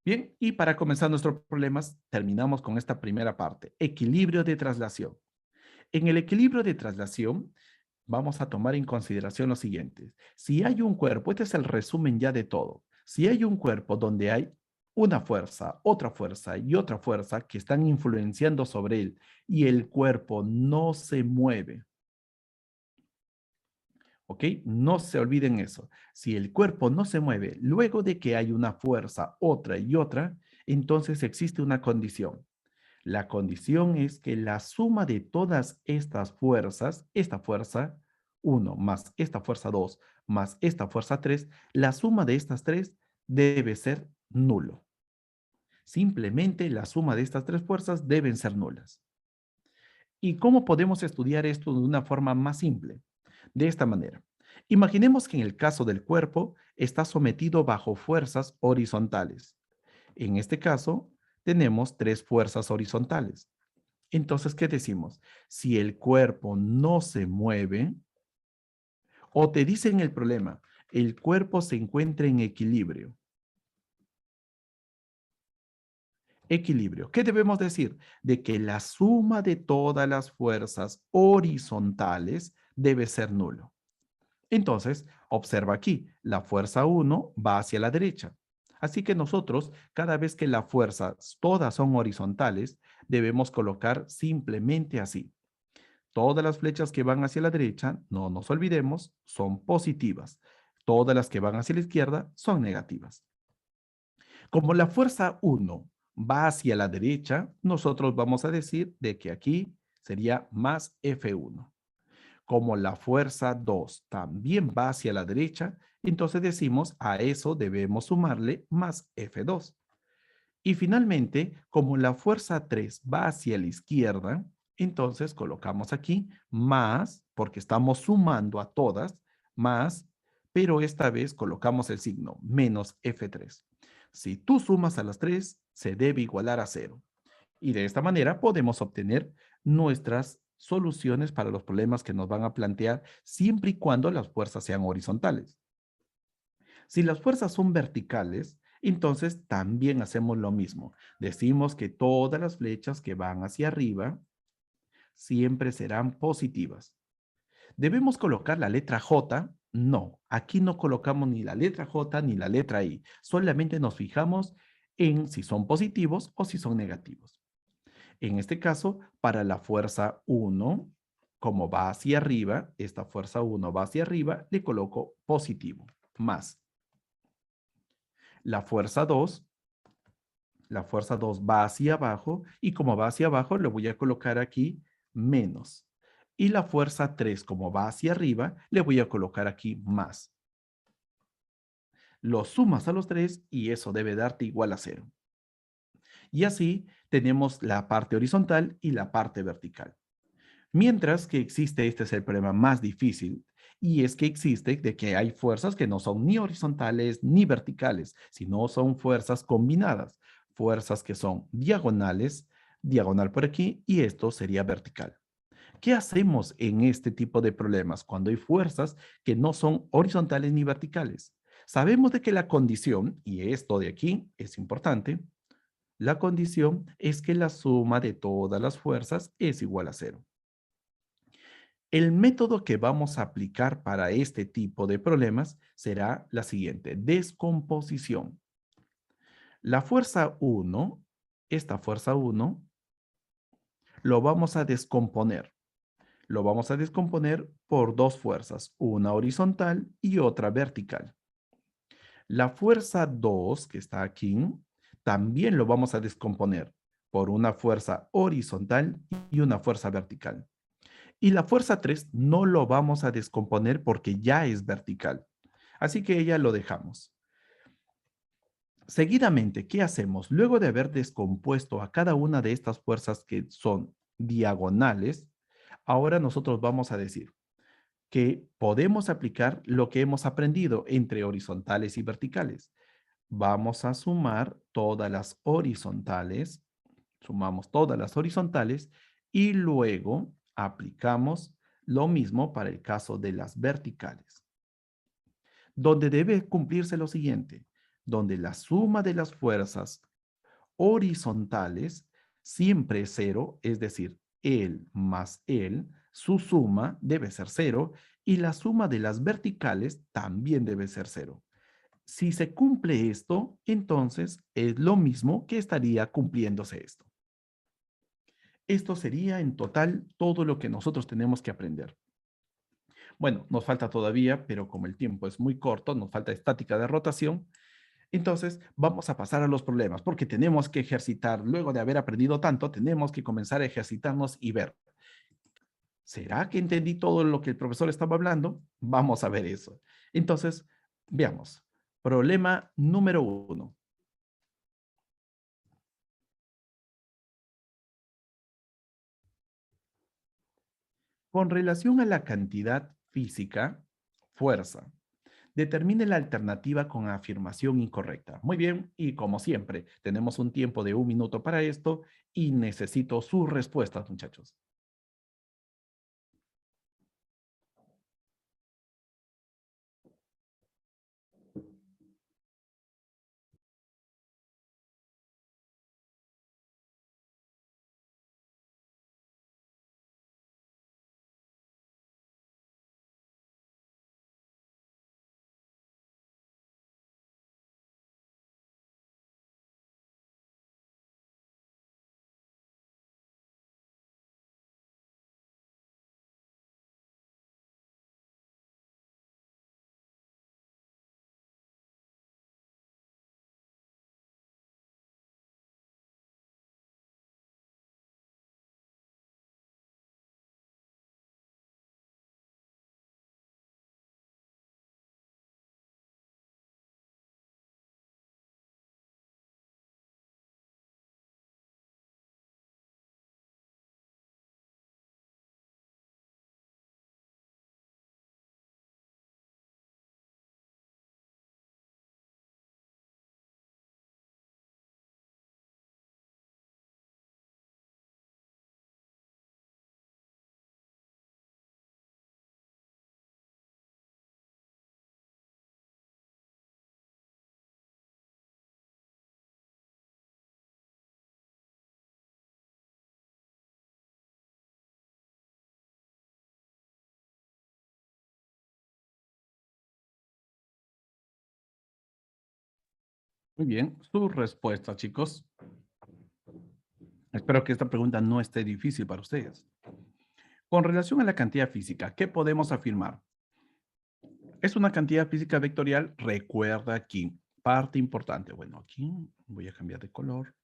Bien, y para comenzar nuestros problemas, terminamos con esta primera parte, equilibrio de traslación. En el equilibrio de traslación, vamos a tomar en consideración lo siguiente. Si hay un cuerpo, este es el resumen ya de todo. Si hay un cuerpo donde hay una fuerza y otra fuerza que están influenciando sobre él y el cuerpo no se mueve, ¿ok? No se olviden eso. Si el cuerpo no se mueve luego de que hay una fuerza, otra y otra, entonces existe una condición. La condición es que la suma de todas estas fuerzas, esta fuerza 1 más esta fuerza 2 más esta fuerza 3, la suma de estas tres debe ser nulo. Simplemente la suma de estas tres fuerzas deben ser nulas. ¿Y cómo podemos estudiar esto de una forma más simple? De esta manera. Imaginemos que en el caso del cuerpo está sometido bajo fuerzas horizontales. En este caso, tenemos tres fuerzas horizontales. Entonces, ¿qué decimos? Si el cuerpo no se mueve, o te dicen el problema, el cuerpo se encuentra en equilibrio. Equilibrio. ¿Qué debemos decir? De que la suma de todas las fuerzas horizontales debe ser nulo. Entonces, observa aquí, la fuerza 1 va hacia la derecha. Así que nosotros, cada vez que las fuerzas todas son horizontales, debemos colocar simplemente así. Todas las flechas que van hacia la derecha, no nos olvidemos, son positivas. Todas las que van hacia la izquierda son negativas. Como la fuerza 1 va hacia la derecha, nosotros vamos a decir de que aquí sería más F1. Como la fuerza 2 también va hacia la derecha, entonces decimos a eso debemos sumarle más F2. Y finalmente, como la fuerza 3 va hacia la izquierda, entonces colocamos aquí más, porque estamos sumando a todas, más, pero esta vez colocamos el signo menos F3. Si tú sumas a las tres, se debe igualar a cero. Y de esta manera podemos obtener nuestras soluciones para los problemas que nos van a plantear siempre y cuando las fuerzas sean horizontales. Si las fuerzas son verticales, entonces también hacemos lo mismo. Decimos que todas las flechas que van hacia arriba siempre serán positivas. ¿Debemos colocar la letra J? No, aquí no colocamos ni la letra J ni la letra I. Solamente nos fijamos en si son positivos o si son negativos. En este caso, para la fuerza 1, como va hacia arriba, esta fuerza 1 va hacia arriba, le coloco positivo, más. La fuerza 2 va hacia abajo y como va hacia abajo le voy a colocar aquí menos. Y la fuerza 3 como va hacia arriba le voy a colocar aquí más. Lo sumas a los tres y eso debe darte igual a 0. Y así tenemos la parte horizontal y la parte vertical. Mientras que existe, este es el problema más difícil, y es que existe de que hay fuerzas que no son ni horizontales ni verticales, sino son fuerzas combinadas, fuerzas que son diagonales, diagonal por aquí, y esto sería vertical. ¿Qué hacemos en este tipo de problemas cuando hay fuerzas que no son horizontales ni verticales? Sabemos de que la condición, y esto de aquí es importante, la condición es que la suma de todas las fuerzas es igual a cero. El método que vamos a aplicar para este tipo de problemas será la siguiente: descomposición. La fuerza 1, esta fuerza 1, lo vamos a descomponer. Lo vamos a descomponer por dos fuerzas, una horizontal y otra vertical. La fuerza 2, que está aquí, también lo vamos a descomponer por una fuerza horizontal y una fuerza vertical. Y la fuerza 3 no lo vamos a descomponer porque ya es vertical. Así que ya lo dejamos. Seguidamente, ¿qué hacemos? Luego de haber descompuesto a cada una de estas fuerzas que son diagonales, ahora nosotros vamos a decir que podemos aplicar lo que hemos aprendido entre horizontales y verticales. Vamos a sumar todas las horizontales, sumamos todas las horizontales y luego aplicamos lo mismo para el caso de las verticales, donde debe cumplirse lo siguiente: donde la suma de las fuerzas horizontales siempre es cero, es decir, él más él, su suma debe ser cero y la suma de las verticales también debe ser cero. Si se cumple esto, entonces es lo mismo que estaría cumpliéndose esto. Esto sería en total todo lo que nosotros tenemos que aprender. Bueno, nos falta todavía, pero como el tiempo es muy corto, nos falta estática de rotación. Entonces, vamos a pasar a los problemas, porque tenemos que ejercitar. Luego de haber aprendido tanto, tenemos que comenzar a ejercitarnos y ver, ¿será que entendí todo lo que el profesor estaba hablando? Vamos a ver eso. Entonces, veamos. Problema número 1. Con relación a la cantidad física, fuerza, determine la alternativa con afirmación incorrecta. Muy bien, y como siempre, tenemos un tiempo de 1 minuto para esto y necesito sus respuestas, muchachos. Muy bien, su respuesta, chicos. Espero que esta pregunta no esté difícil para ustedes. Con relación a la cantidad física, ¿qué podemos afirmar? Es una cantidad física vectorial. Recuerda aquí, parte importante. Bueno, aquí voy a cambiar de color.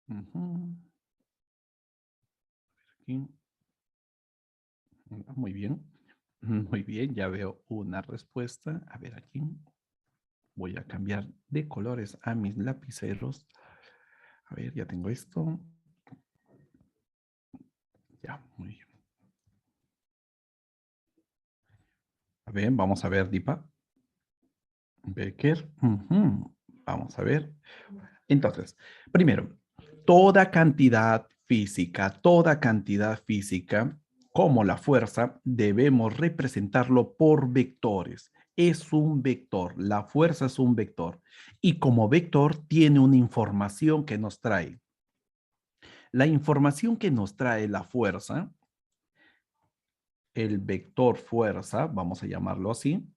Ujú. Aquí. Muy bien. Muy bien, ya veo una respuesta. A ver aquí. Voy a cambiar de colores a mis lapiceros. A ver, ya tengo esto. Ya, muy bien. A ver, vamos a ver, Dipa. Becker. Ujú. Vamos a ver. Entonces, primero, toda cantidad física, como la fuerza, debemos representarlo por vectores. Es un vector, la fuerza es un vector. Y como vector tiene una información que nos trae. La información que nos trae la fuerza, el vector fuerza, vamos a llamarlo así.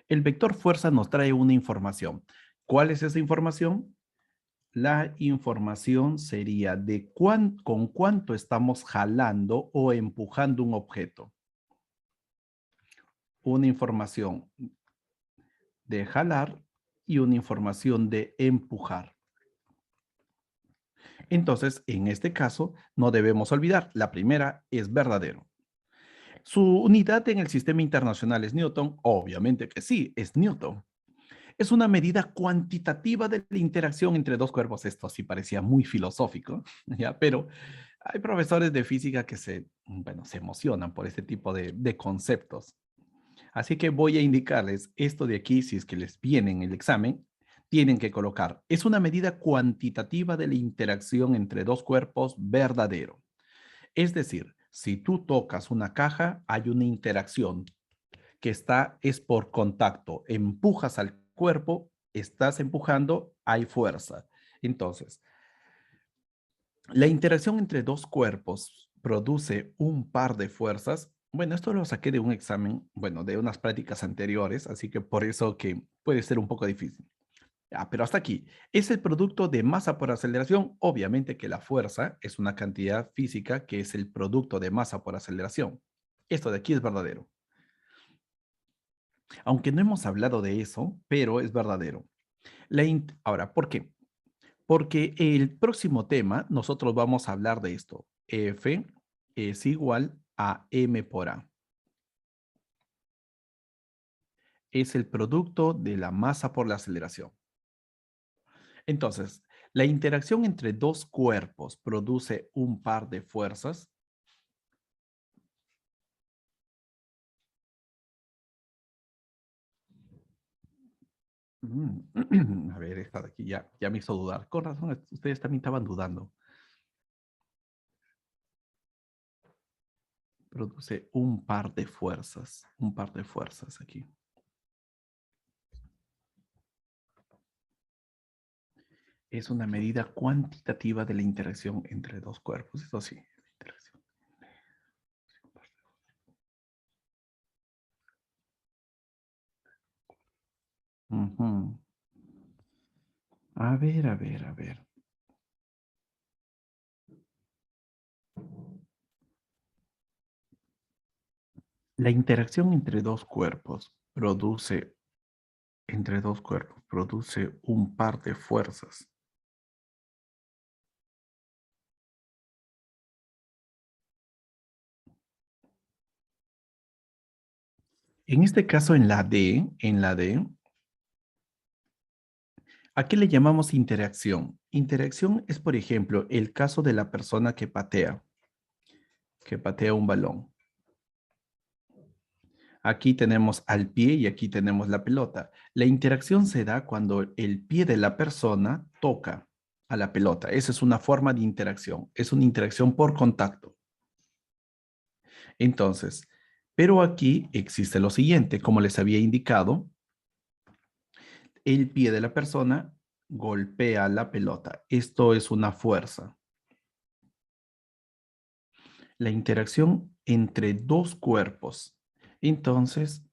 El vector fuerza nos trae una información. ¿Cuál es esa información? La información sería de con cuánto estamos jalando o empujando un objeto. Una información de jalar y una información de empujar. Entonces, en este caso, no debemos olvidar, la primera es verdadero. ¿Su unidad en el sistema internacional es Newton? Obviamente que sí, es Newton. Es una medida cuantitativa de la interacción entre dos cuerpos. Esto sí parecía muy filosófico, ¿ya? Pero hay profesores de física que bueno, se emocionan por este tipo de conceptos. Así que voy a indicarles esto de aquí, si es que les viene en el examen, tienen que colocar. Es una medida cuantitativa de la interacción entre dos cuerpos verdadero. Es decir, si tú tocas una caja, hay una interacción que es por contacto. Empujas al cuerpo, estás empujando, hay fuerza. Entonces, la interacción entre dos cuerpos produce un par de fuerzas. Bueno, esto lo saqué de un examen, bueno, de unas prácticas anteriores, así que por eso que puede ser un poco difícil. Pero hasta aquí. Es el producto de masa por aceleración. Obviamente que la fuerza es una cantidad física que es el producto de masa por aceleración. Esto de aquí es verdadero. Aunque no hemos hablado de eso, pero es verdadero. Ahora, ¿por qué? Porque el próximo tema nosotros vamos a hablar de esto. F es igual a m por a. Es el producto de la masa por la aceleración. Entonces, la interacción entre dos cuerpos produce un par de fuerzas. A ver, esta de aquí ya me hizo dudar. Con razón, ustedes también estaban dudando. Produce un par de fuerzas aquí. Es una medida cuantitativa de la interacción entre dos cuerpos. Eso sí, interacción. Ujú. A ver, a ver, a ver. La interacción entre dos cuerpos, produce un par de fuerzas. En este caso, en la D, ¿a qué le llamamos interacción? Interacción es, por ejemplo, el caso de la persona que patea un balón. Aquí tenemos al pie y aquí tenemos la pelota. La interacción se da cuando el pie de la persona toca a la pelota. Esa es una forma de interacción. Es una interacción por contacto. Entonces, pero aquí existe lo siguiente, como les había indicado, el pie de la persona golpea la pelota. Esto es una fuerza. La interacción entre dos cuerpos. Entonces,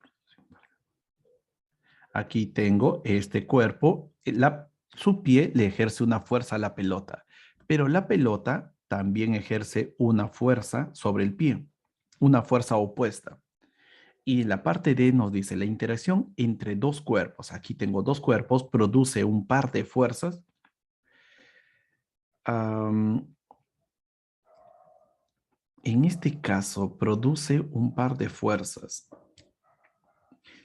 aquí tengo este cuerpo, su pie le ejerce una fuerza a la pelota, pero la pelota también ejerce una fuerza sobre el pie, una fuerza opuesta. Y la parte D nos dice la interacción entre dos cuerpos. Aquí tengo dos cuerpos, produce un par de fuerzas. En este caso, produce un par de fuerzas.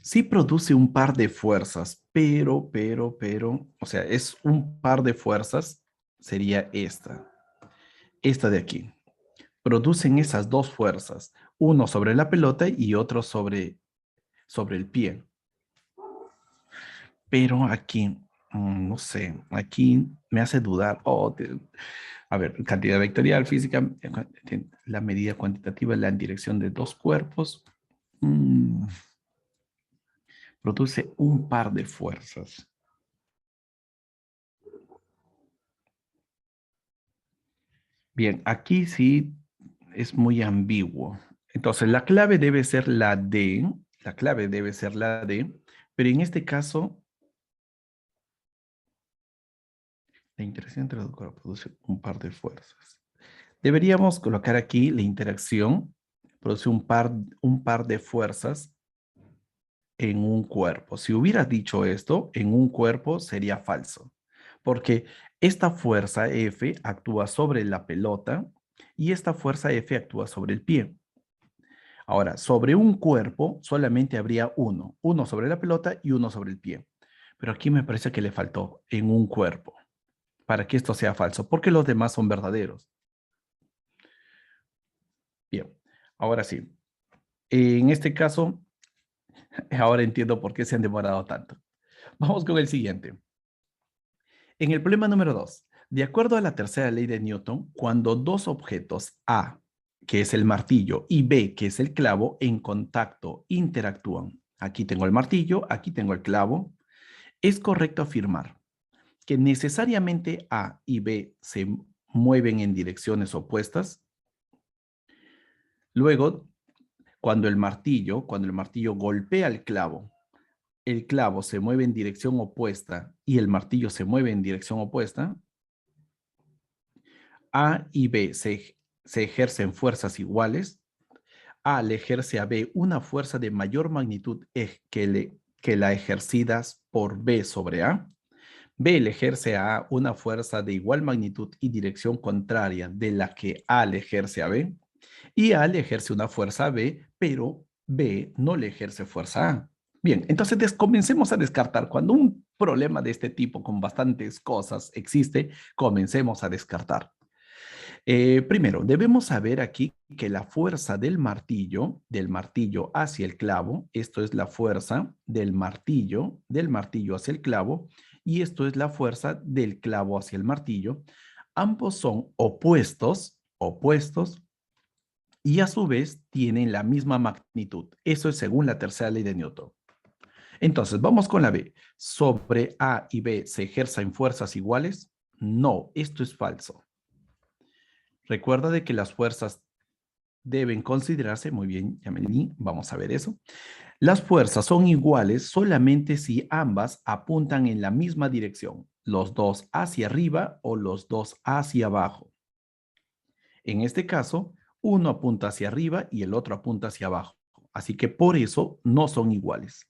Sí produce un par de fuerzas, pero, o sea, es un par de fuerzas, sería esta de aquí. Producen esas dos fuerzas, uno sobre la pelota y otro sobre el pie. Pero aquí, no sé, aquí me hace dudar. A ver, cantidad vectorial, física, la medida cuantitativa, la dirección de dos cuerpos, mm, produce un par de fuerzas. Bien, aquí sí es muy ambiguo. Entonces, la clave debe ser la D, la clave debe ser la D, pero en este caso, la interacción entre los cuerpos produce un par de fuerzas. Deberíamos colocar aquí la interacción, produce un par de fuerzas en un cuerpo. Si hubiera dicho esto, en un cuerpo sería falso, porque esta fuerza F actúa sobre la pelota y esta fuerza F actúa sobre el pie. Ahora, sobre un cuerpo solamente habría uno sobre la pelota y uno sobre el pie. Pero aquí me parece que le faltó en un cuerpo para que esto sea falso, porque los demás son verdaderos. Bien, ahora sí. En este caso, ahora entiendo por qué se han demorado tanto. Vamos con el siguiente. En el problema número 2, de acuerdo a la tercera ley de Newton, cuando dos objetos A, que es el martillo, y B, que es el clavo, en contacto interactúan. Aquí tengo el martillo, aquí tengo el clavo. Es correcto afirmar que necesariamente A y B se mueven en direcciones opuestas. Luego, cuando el martillo golpea el clavo se mueve en dirección opuesta y el martillo se mueve en dirección opuesta. A y B se ejercen fuerzas iguales. A le ejerce a B una fuerza de mayor magnitud que la ejercidas por B sobre A. B le ejerce a A una fuerza de igual magnitud y dirección contraria de la que A le ejerce a B. Y A le ejerce una fuerza a B, pero B no le ejerce fuerza a. Bien, entonces comencemos a descartar. Cuando un problema de este tipo con bastantes cosas existe, comencemos a descartar. Primero, debemos saber aquí que la fuerza del martillo hacia el clavo, esto es la fuerza del martillo hacia el clavo, y esto es la fuerza del clavo hacia el martillo. Ambos son opuestos, y a su vez tienen la misma magnitud. Eso es según la tercera ley de Newton. Entonces, vamos con la B. ¿Sobre A y B se ejercen fuerzas iguales? No, esto es falso. Recuerda de que las fuerzas deben considerarse, muy bien, Yameni, vamos a ver eso. Las fuerzas son iguales solamente si ambas apuntan en la misma dirección, los dos hacia arriba o los dos hacia abajo. En este caso, uno apunta hacia arriba y el otro apunta hacia abajo. Así que por eso no son iguales.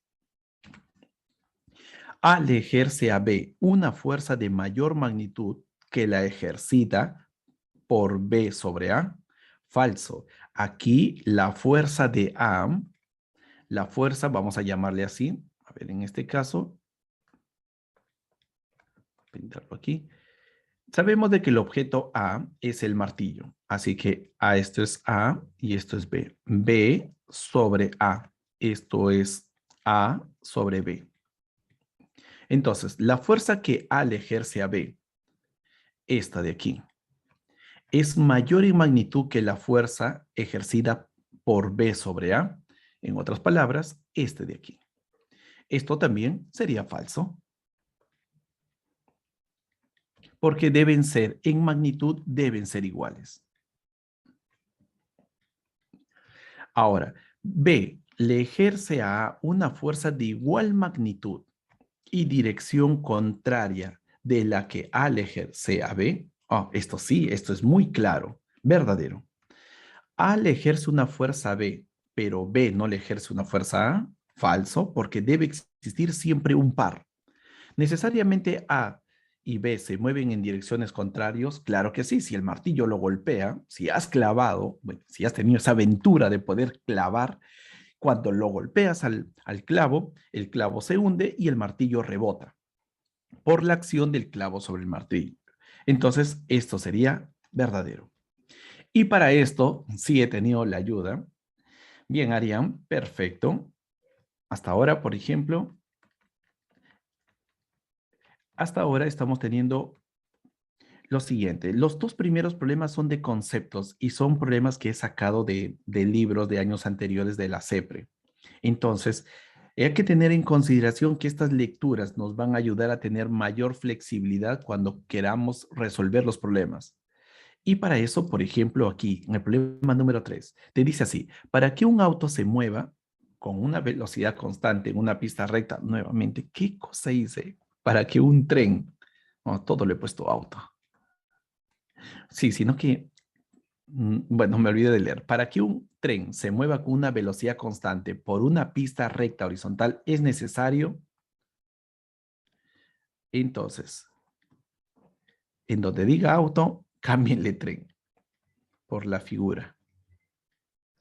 A le ejerce a B una fuerza de mayor magnitud que la ejercita por B sobre A. Falso. Aquí la fuerza de A, la fuerza, vamos a llamarle así. A ver, en este caso, pintarlo aquí. Sabemos de que el objeto A es el martillo. Así que A esto es A y esto es B. B sobre A. Esto es A sobre B. Entonces, la fuerza que A le ejerce a B, esta de aquí, es mayor en magnitud que la fuerza ejercida por B sobre A. En otras palabras, este de aquí. Esto también sería falso, porque en magnitud deben ser iguales. Ahora, B le ejerce a A una fuerza de igual magnitud y dirección contraria de la que A le ejerce a B. Oh, esto sí, esto es muy claro, verdadero. A le ejerce una fuerza a B, pero B no le ejerce una fuerza A. Falso, porque debe existir siempre un par. ¿Necesariamente A y B se mueven en direcciones contrarias? Claro que sí, si el martillo lo golpea, si has clavado, bueno, si has tenido esa aventura de poder clavar, cuando lo golpeas al clavo, el clavo se hunde y el martillo rebota por la acción del clavo sobre el martillo. Entonces, esto sería verdadero. Y para esto, sí he tenido la ayuda. Bien, Arián, perfecto. Hasta ahora, por ejemplo, Hasta ahora estamos teniendo lo siguiente. Los dos primeros problemas son de conceptos y son problemas que he sacado de libros de años anteriores de la CEPRE. Entonces, hay que tener en consideración que estas lecturas nos van a ayudar a tener mayor flexibilidad cuando queramos resolver los problemas. Y para eso, por ejemplo, aquí, en el problema número 3 te dice así, para que un auto se mueva con una velocidad constante en una pista recta, nuevamente, ¿qué cosa hice? Para que un tren, no, todo le he puesto auto. Sí, sino que, bueno, me olvidé de leer. Para que un tren se mueva con una velocidad constante por una pista recta horizontal, es necesario, entonces, en donde diga auto, cámbienle tren por la figura.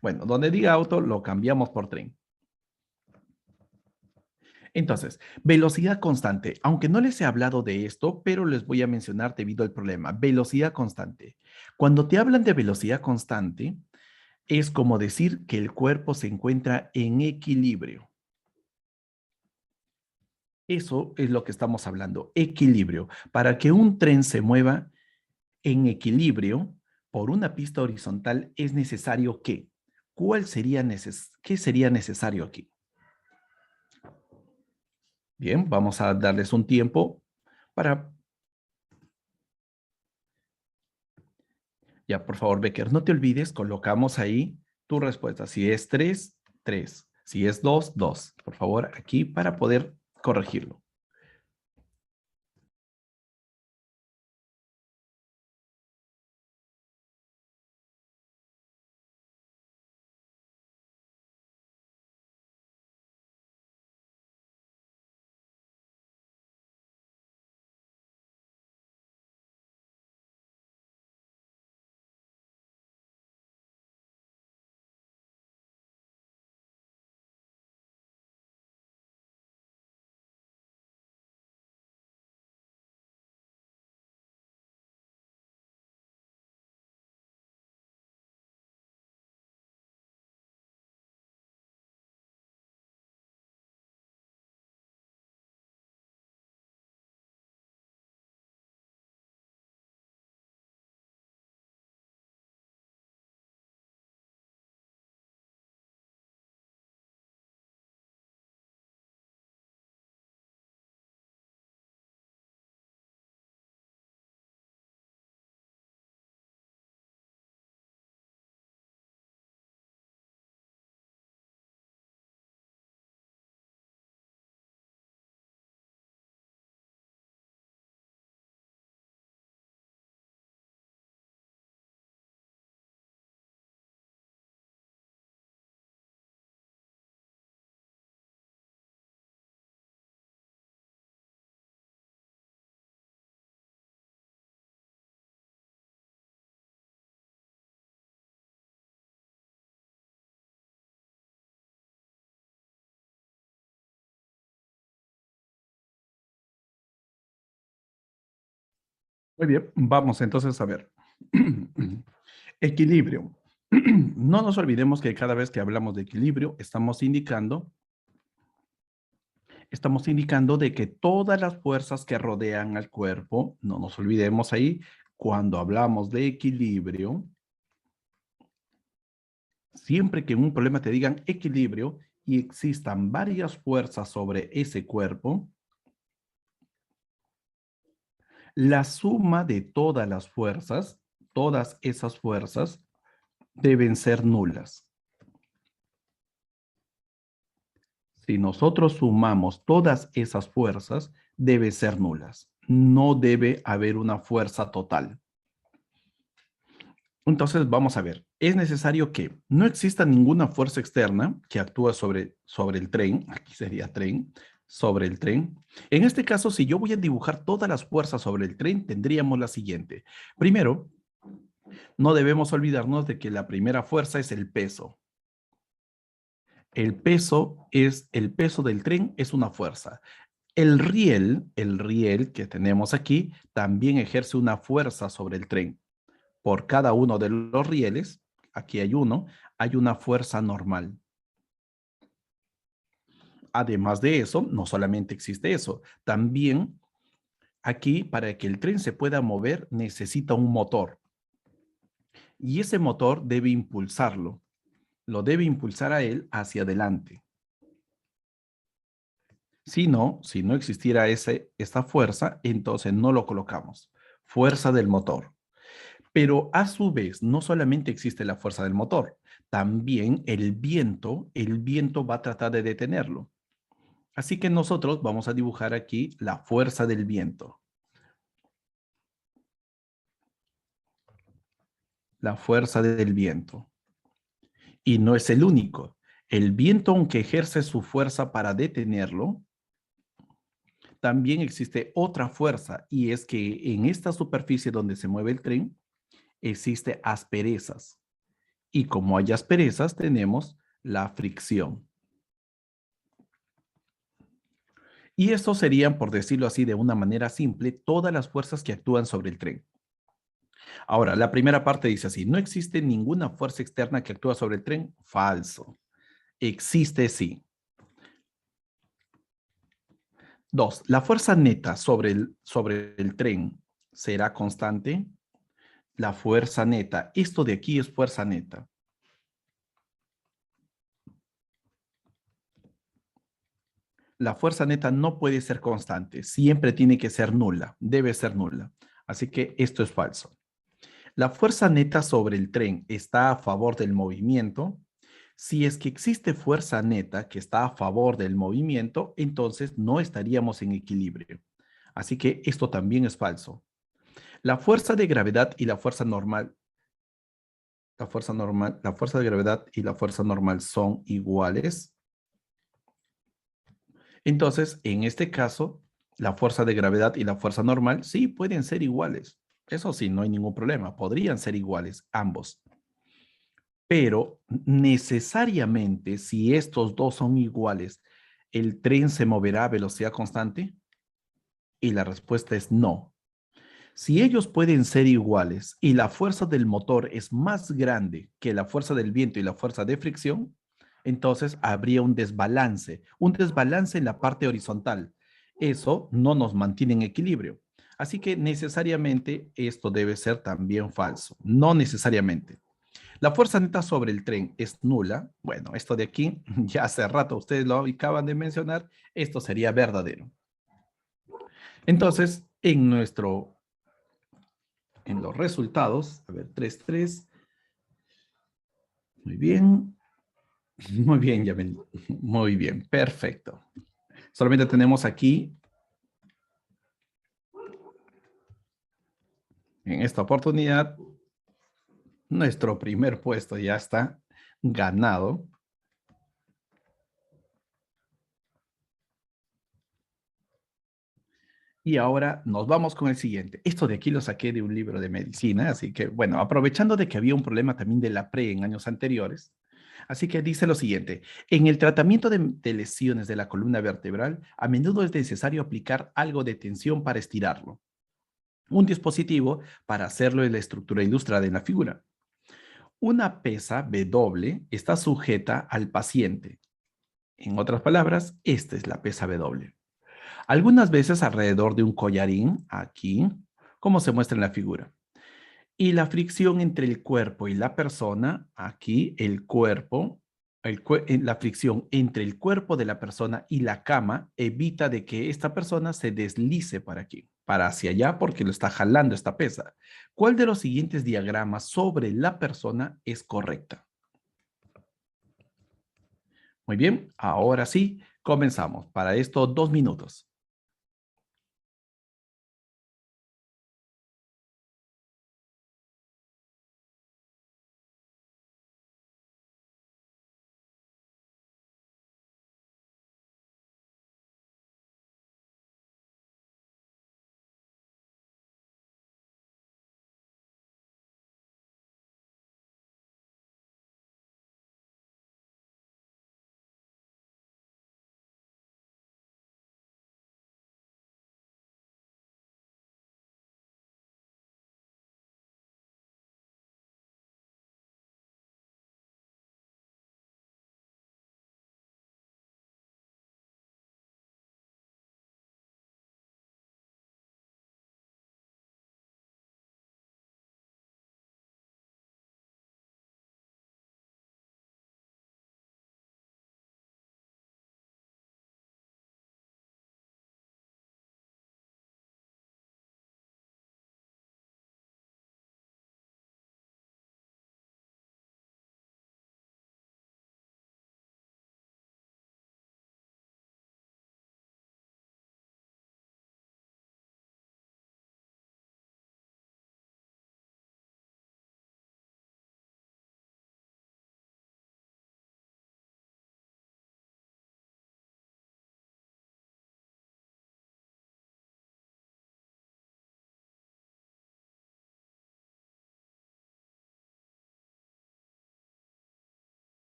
Bueno, donde diga auto, lo cambiamos por tren. Entonces, velocidad constante. Aunque no les he hablado de esto, pero les voy a mencionar debido al problema. Velocidad constante. Cuando te hablan de velocidad constante, es como decir que el cuerpo se encuentra en equilibrio. Eso es lo que estamos hablando, equilibrio. Para que un tren se mueva en equilibrio por una pista horizontal es necesario que, ¿qué sería necesario aquí? Bien, vamos a darles un tiempo para, ya, por favor, Becker, no te olvides, colocamos ahí tu respuesta. Si es 3, 3. Si es 2, 2. Por favor, aquí para poder corregirlo. Muy bien, vamos entonces a ver. Equilibrio. No nos olvidemos que cada vez que hablamos de equilibrio, estamos indicando de que todas las fuerzas que rodean al cuerpo, no nos olvidemos ahí, cuando hablamos de equilibrio, siempre que en un problema te digan equilibrio y existan varias fuerzas sobre ese cuerpo, la suma de todas esas fuerzas, deben ser nulas. Si nosotros sumamos todas esas fuerzas, deben ser nulas. No debe haber una fuerza total. Entonces, vamos a ver. Es necesario que no exista ninguna fuerza externa que actúe sobre el tren. Aquí sería tren, sobre el tren. En este caso, si yo voy a dibujar todas las fuerzas sobre el tren, tendríamos la siguiente. Primero, no debemos olvidarnos de que la primera fuerza es el peso. El peso del tren es una fuerza. El riel que tenemos aquí, también ejerce una fuerza sobre el tren. Por cada uno de los rieles, aquí hay uno, hay una fuerza normal. Además de eso, no solamente existe eso, también Aquí, para que el tren se pueda mover, necesita un motor. Y ese motor debe impulsarlo. Lo debe impulsar a él hacia adelante. Si no existiera esta fuerza, entonces no lo colocamos. Fuerza del motor. Pero a su vez, no solamente existe la fuerza del motor, también el viento va a tratar de detenerlo. Así que nosotros vamos a dibujar aquí la fuerza del viento. La fuerza del viento. Y no es el único. El viento, aunque ejerce su fuerza para detenerlo, también existe otra fuerza, y es que en esta superficie donde se mueve el tren, existe asperezas. Y como hay asperezas, tenemos la fricción. Y estos serían, por decirlo así de una manera simple, todas las fuerzas que actúan sobre el tren. Ahora, la primera parte dice así: no existe ninguna fuerza externa que actúa sobre el tren. Falso. Existe sí. 2. La fuerza neta sobre el tren será constante. La fuerza neta. Esto de aquí es fuerza neta. La fuerza neta no puede ser constante. Siempre tiene que ser nula. Debe ser nula. Así que esto es falso. La fuerza neta sobre el tren está a favor del movimiento. Si es que existe fuerza neta que está a favor del movimiento, entonces no estaríamos en equilibrio. Así que esto también es falso. La fuerza de gravedad y la fuerza normal, la fuerza de gravedad y la fuerza normal son iguales. Entonces, en este caso, la fuerza de gravedad y la fuerza normal sí pueden ser iguales. Eso sí, no hay ningún problema. Podrían ser iguales ambos. Pero necesariamente, si estos dos son iguales, ¿el tren se moverá a velocidad constante? Y la respuesta es no. Si ellos pueden ser iguales y la fuerza del motor es más grande que la fuerza del viento y la fuerza de fricción, entonces habría un desbalance en la parte horizontal. Eso no nos mantiene en equilibrio. Así que necesariamente esto debe ser también falso. No necesariamente. La fuerza neta sobre el tren es nula. Bueno, esto de aquí, ya hace rato ustedes lo acaban de mencionar, esto sería verdadero. Entonces, en los resultados, a ver, 3-3. Muy bien, muy bien, Yamil. Muy bien, perfecto. Solamente tenemos aquí, en esta oportunidad, nuestro primer puesto ya está ganado. Y ahora nos vamos con el siguiente. Esto de aquí lo saqué de un libro de medicina, así que bueno, aprovechando de que había un problema también de la pre en años anteriores, así que dice lo siguiente: en el tratamiento de lesiones de la columna vertebral, a menudo es necesario aplicar algo de tensión para estirarlo. Un dispositivo para hacerlo es la estructura ilustrada en la figura. Una pesa W está sujeta al paciente. En otras palabras, esta es la pesa W. Algunas veces alrededor de un collarín, aquí, como se muestra en la figura. Y la fricción entre el cuerpo y la persona, aquí el cuerpo, la fricción entre el cuerpo de la persona y la cama evita de que esta persona se deslice para aquí, para hacia allá, porque lo está jalando esta pesa. ¿Cuál de los siguientes diagramas sobre la persona es correcta? Muy bien, ahora sí, comenzamos. Para esto, 2 minutos.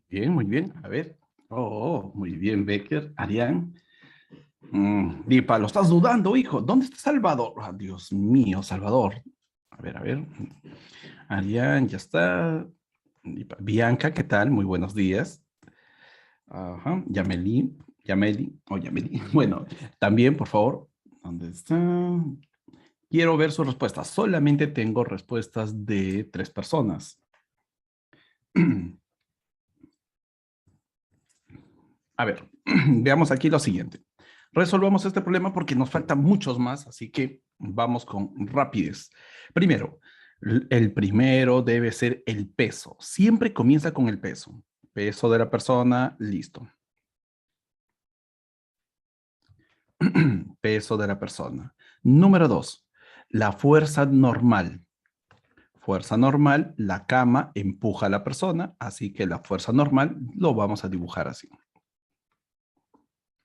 Bien, muy bien. A ver. Oh, muy bien, Becker. Arián. Dipa, lo estás dudando, hijo. ¿Dónde está Salvador? Ah, Dios mío, Salvador. A ver, a ver. Arián, ya está. Dipa, Bianca, ¿qué tal? Muy buenos días. Ajá. Yameli. Bueno, también, por favor. ¿Dónde está? Quiero ver sus respuestas. Solamente tengo respuestas de 3 personas. A ver, veamos aquí lo siguiente. Resolvamos este problema porque nos faltan muchos más, así que vamos con rapidez. Primero, el primero debe ser el peso. Siempre comienza con el peso. Peso de la persona, listo. Peso de la persona. Número 2, la fuerza normal. Fuerza normal, la cama empuja a la persona, así que la fuerza normal lo vamos a dibujar así.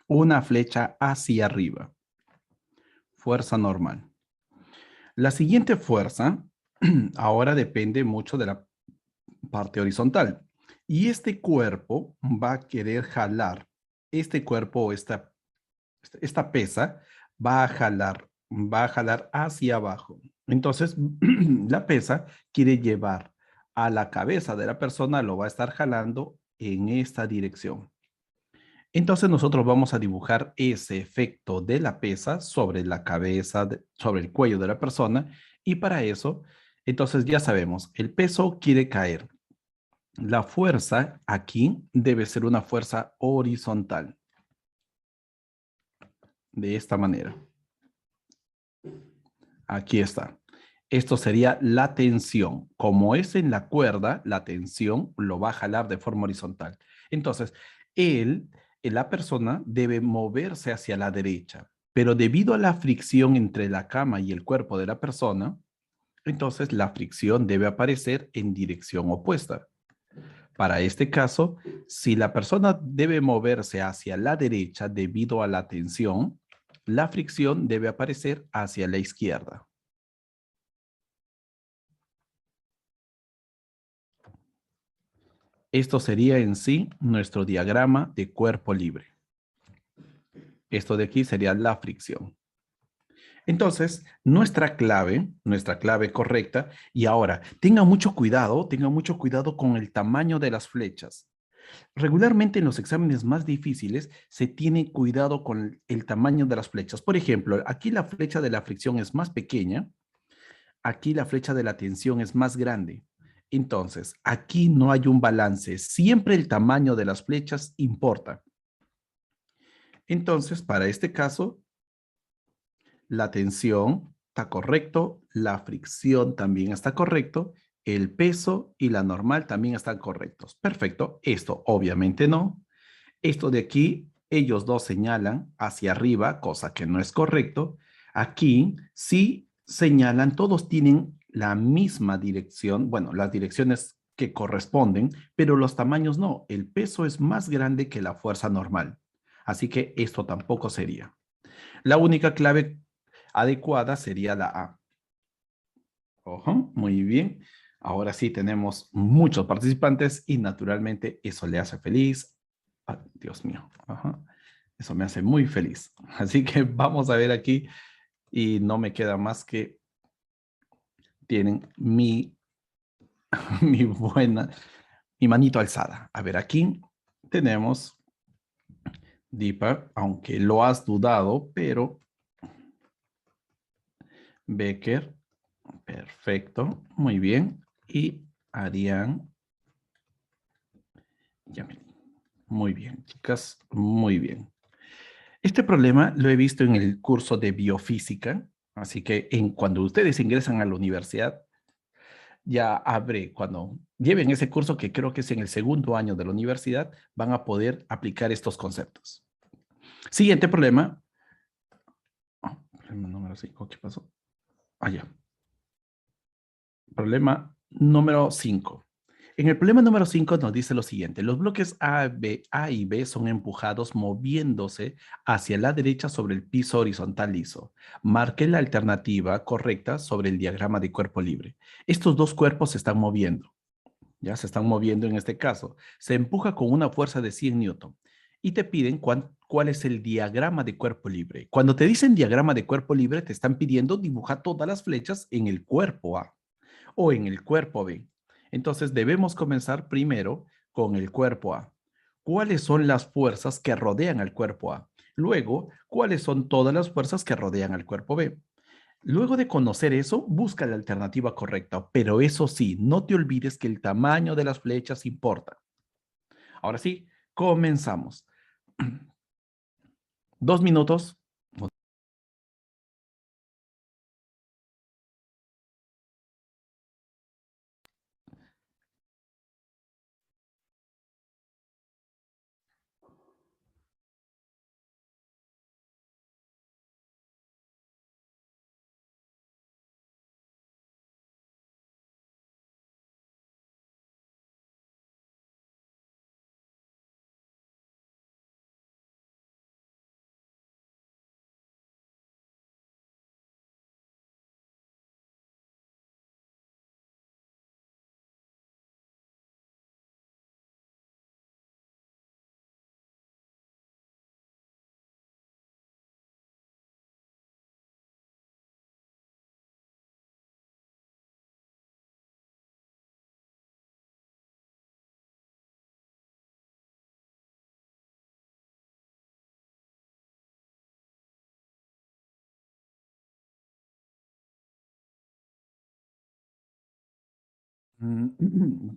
Una flecha hacia arriba. Fuerza normal. La siguiente fuerza ahora depende mucho de la parte horizontal. Y este cuerpo va a querer jalar. Este cuerpo o esta pesa va a jalar hacia abajo. Entonces, la pesa quiere llevar a la cabeza de la persona, lo va a estar jalando en esta dirección. Entonces nosotros vamos a dibujar ese efecto de la pesa sobre la cabeza, sobre el cuello de la persona y para eso, entonces ya sabemos, el peso quiere caer. La fuerza aquí debe ser una fuerza horizontal, de esta manera. Aquí está. Esto sería la tensión. Como es en la cuerda, la tensión lo va a jalar de forma horizontal. Entonces, la persona debe moverse hacia la derecha, pero debido a la fricción entre la cama y el cuerpo de la persona, entonces la fricción debe aparecer en dirección opuesta. Para este caso, si la persona debe moverse hacia la derecha debido a la tensión, la fricción debe aparecer hacia la izquierda. Esto sería en sí nuestro diagrama de cuerpo libre. Esto de aquí sería la fricción. Entonces, nuestra clave correcta, y ahora, tenga mucho cuidado con el tamaño de las flechas. Regularmente en los exámenes más difíciles se tiene cuidado con el tamaño de las flechas. Por ejemplo, aquí la flecha de la fricción es más pequeña, aquí la flecha de la tensión es más grande. Entonces, aquí no hay un balance. Siempre el tamaño de las flechas importa. Entonces, para este caso, la tensión está correcto, la fricción también está correcto, el peso y la normal también están correctos. Perfecto. Esto obviamente no. Esto de aquí, ellos dos señalan hacia arriba, cosa que no es correcto. Aquí sí señalan, todos tienen la misma dirección, bueno, las direcciones que corresponden, pero los tamaños no. El peso es más grande que la fuerza normal. Así que esto tampoco sería. La única clave adecuada sería la A. Ojo, muy bien. Ahora sí tenemos muchos participantes y naturalmente eso le hace feliz. Ah, Dios mío. Ajá. Eso me hace muy feliz. Así que vamos a ver aquí y no me queda más que tienen mi buena, mi manito alzada. A ver, aquí tenemos Deepak, aunque lo has dudado, pero Becker, perfecto, muy bien. Y Arián, Yamil. Muy bien, chicas, muy bien. Este problema lo he visto en el curso de biofísica, así que cuando ustedes ingresan a la universidad, ya habré, cuando lleven ese curso, que creo que es en el segundo año de la universidad, van a poder aplicar estos conceptos. Siguiente problema. Oh, problema número 5, ¿qué pasó? Ah, ya. Problema número 5. En el problema número 5 nos dice lo siguiente: los bloques A y B son empujados moviéndose hacia la derecha sobre el piso horizontal liso. Marque la alternativa correcta sobre el diagrama de cuerpo libre. Estos dos cuerpos se están moviendo, Ya se están moviendo en este caso. Se empuja con una fuerza de 100 newton y te piden cuál es el diagrama de cuerpo libre. Cuando te dicen diagrama de cuerpo libre, te están pidiendo dibujar todas las flechas en el cuerpo A o en el cuerpo B. Entonces debemos comenzar primero con el cuerpo A. ¿Cuáles son las fuerzas que rodean al cuerpo A? Luego, ¿cuáles son todas las fuerzas que rodean al cuerpo B? Luego de conocer eso, busca la alternativa correcta, pero eso sí, no te olvides que el tamaño de las flechas importa. Ahora sí, comenzamos. 2 minutos.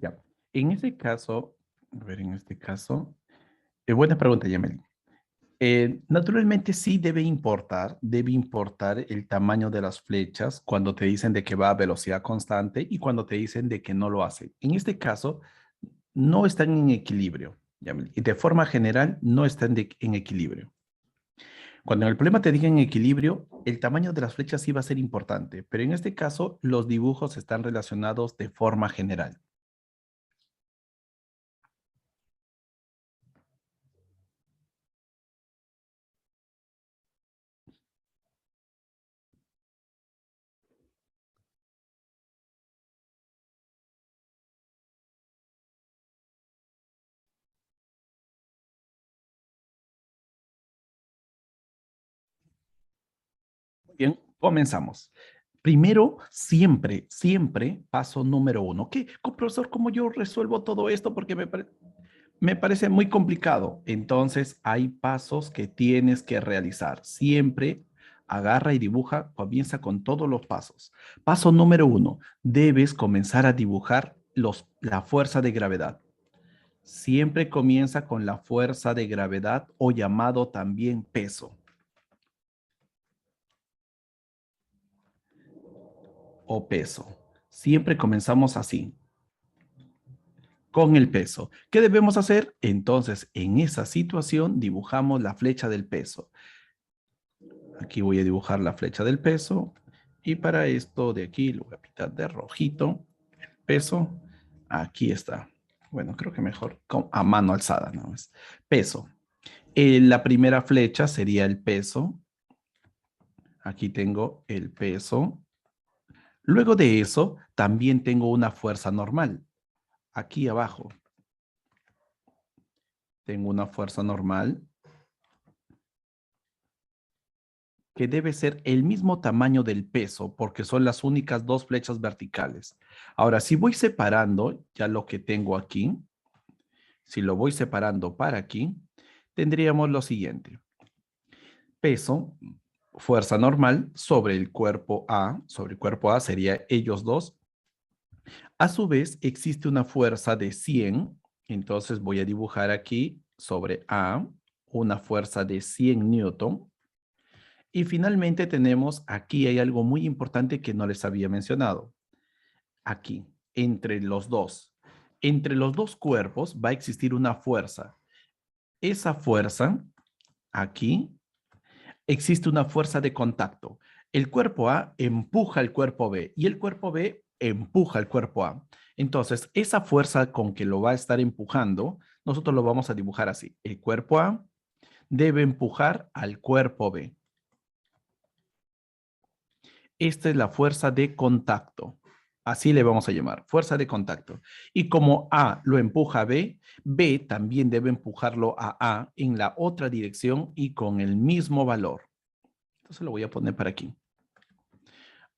Ya. En ese caso, a ver, en este caso, buena pregunta, Yamel. Naturalmente sí debe importar el tamaño de las flechas cuando te dicen de que va a velocidad constante y cuando te dicen de que no lo hace. En este caso, no están en equilibrio, Yamil, y de forma general no están en equilibrio. Cuando en el problema te digan equilibrio, el tamaño de las flechas sí va a ser importante, pero en este caso los dibujos están relacionados de forma general. Bien, comenzamos. Primero, siempre, paso número uno. ¿Qué, profesor, cómo yo resuelvo todo esto? Porque me parece muy complicado. Entonces, hay pasos que tienes que realizar. Siempre agarra y dibuja, comienza con todos los pasos. Paso número uno, debes comenzar a dibujar la fuerza de gravedad. Siempre comienza con la fuerza de gravedad o llamado también peso o peso. Siempre comenzamos así, con el peso. ¿Qué debemos hacer? Entonces, en esa situación dibujamos la flecha del peso. Aquí voy a dibujar la flecha del peso y para esto de aquí lo voy a pintar de rojito. El peso, aquí está. Bueno, creo que mejor a mano alzada, ¿no? Es peso. La primera flecha sería el peso. Aquí tengo el peso. Luego de eso, también tengo una fuerza normal. Aquí abajo tengo una fuerza normal que debe ser el mismo tamaño del peso porque son las únicas dos flechas verticales. Ahora, si voy separando ya lo que tengo aquí, si lo voy separando para aquí, tendríamos lo siguiente. Peso, fuerza normal sobre el cuerpo A sería ellos dos. A su vez, existe una fuerza de 100, entonces voy a dibujar aquí sobre A una fuerza de 100 newton. Y finalmente tenemos, aquí hay algo muy importante que no les había mencionado. Aquí, entre los dos cuerpos va a existir una fuerza. Esa fuerza, aquí, existe una fuerza de contacto. El cuerpo A empuja al cuerpo B y el cuerpo B empuja al cuerpo A. Entonces, esa fuerza con que lo va a estar empujando, nosotros lo vamos a dibujar así. El cuerpo A debe empujar al cuerpo B. Esta es la fuerza de contacto. Así le vamos a llamar, fuerza de contacto. Y como A lo empuja a B, B también debe empujarlo a A en la otra dirección y con el mismo valor. Entonces lo voy a poner para aquí.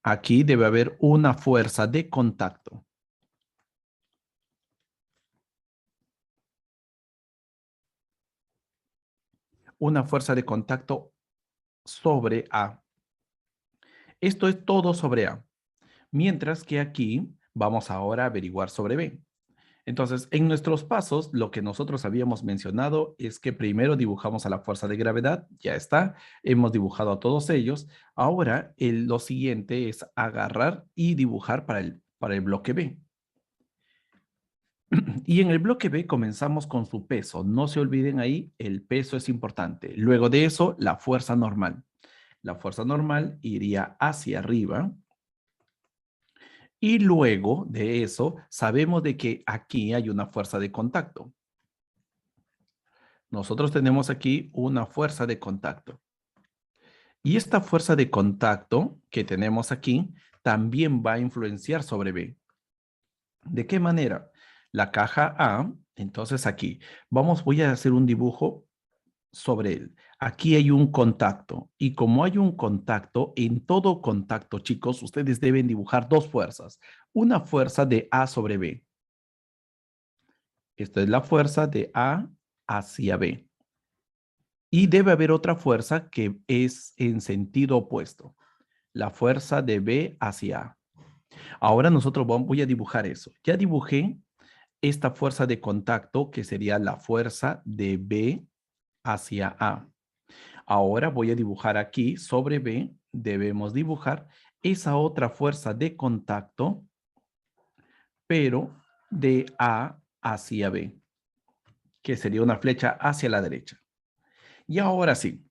Aquí debe haber una fuerza de contacto. Una fuerza de contacto sobre A. Esto es todo sobre A. Mientras que aquí vamos ahora a averiguar sobre B. Entonces, en nuestros pasos, lo que nosotros habíamos mencionado es que primero dibujamos a la fuerza de gravedad, ya está, hemos dibujado a todos ellos. Ahora, lo siguiente es agarrar y dibujar para el bloque B. Y en el bloque B comenzamos con su peso. No se olviden ahí, el peso es importante. Luego de eso, la fuerza normal. La fuerza normal iría hacia arriba. Y luego de eso, sabemos de que aquí hay una fuerza de contacto. Nosotros tenemos aquí una fuerza de contacto. Y esta fuerza de contacto que tenemos aquí también va a influenciar sobre B. ¿De qué manera? La caja A, entonces aquí, voy a hacer un dibujo sobre él. Aquí hay un contacto y como hay un contacto, en todo contacto, chicos, ustedes deben dibujar dos fuerzas. Una fuerza de A sobre B. Esta es la fuerza de A hacia B. Y debe haber otra fuerza que es en sentido opuesto. La fuerza de B hacia A. Ahora voy a dibujar eso. Ya dibujé esta fuerza de contacto que sería la fuerza de B hacia A. Ahora voy a dibujar aquí sobre B. Debemos dibujar esa otra fuerza de contacto, pero de A hacia B, que sería una flecha hacia la derecha. Y ahora sí,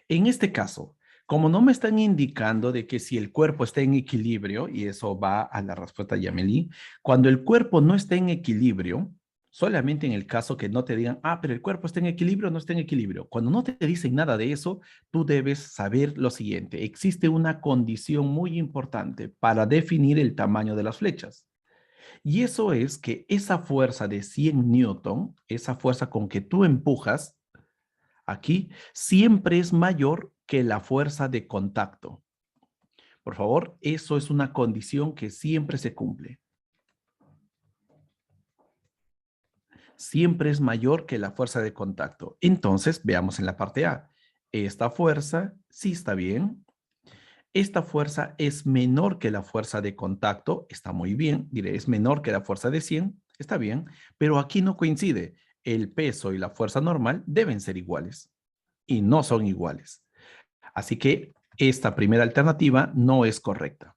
en este caso, como no me están indicando de que si el cuerpo está en equilibrio, y eso va a la respuesta de Yameli, cuando el cuerpo no está en equilibrio, solamente en el caso que no te digan, pero el cuerpo está en equilibrio o no está en equilibrio. Cuando no te dicen nada de eso, tú debes saber lo siguiente. Existe una condición muy importante para definir el tamaño de las flechas. Y eso es que esa fuerza de 100 newton, esa fuerza con que tú empujas, aquí siempre es mayor que la fuerza de contacto. Por favor, eso es una condición que siempre se cumple. Siempre es mayor que la fuerza de contacto. Entonces, veamos en la parte A. Esta fuerza sí está bien. Esta fuerza es menor que la fuerza de contacto. Está muy bien. Diré, es menor que la fuerza de 100. Está bien. Pero aquí no coincide. El peso y la fuerza normal deben ser iguales. Y no son iguales. Así que esta primera alternativa no es correcta.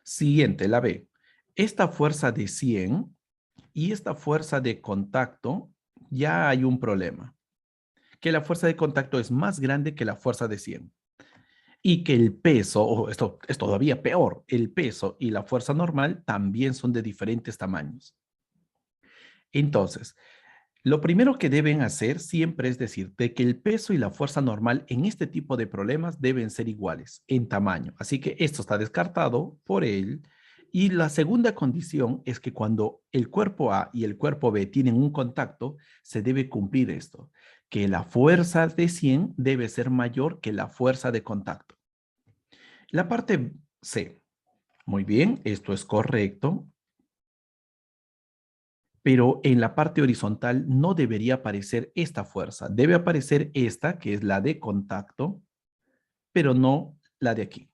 Siguiente, la B. Esta fuerza de 100 y esta fuerza de contacto, ya hay un problema. Que la fuerza de contacto es más grande que la fuerza de 100. Y que el peso, o esto es todavía peor, el peso y la fuerza normal también son de diferentes tamaños. Entonces, lo primero que deben hacer siempre es decirte que el peso y la fuerza normal en este tipo de problemas deben ser iguales en tamaño. Así que esto está descartado por él. Y la segunda condición es que cuando el cuerpo A y el cuerpo B tienen un contacto, se debe cumplir esto, que la fuerza de 100 debe ser mayor que la fuerza de contacto. La parte C. Muy bien, esto es correcto. Pero en la parte horizontal no debería aparecer esta fuerza. Debe aparecer esta, que es la de contacto, pero no la de aquí.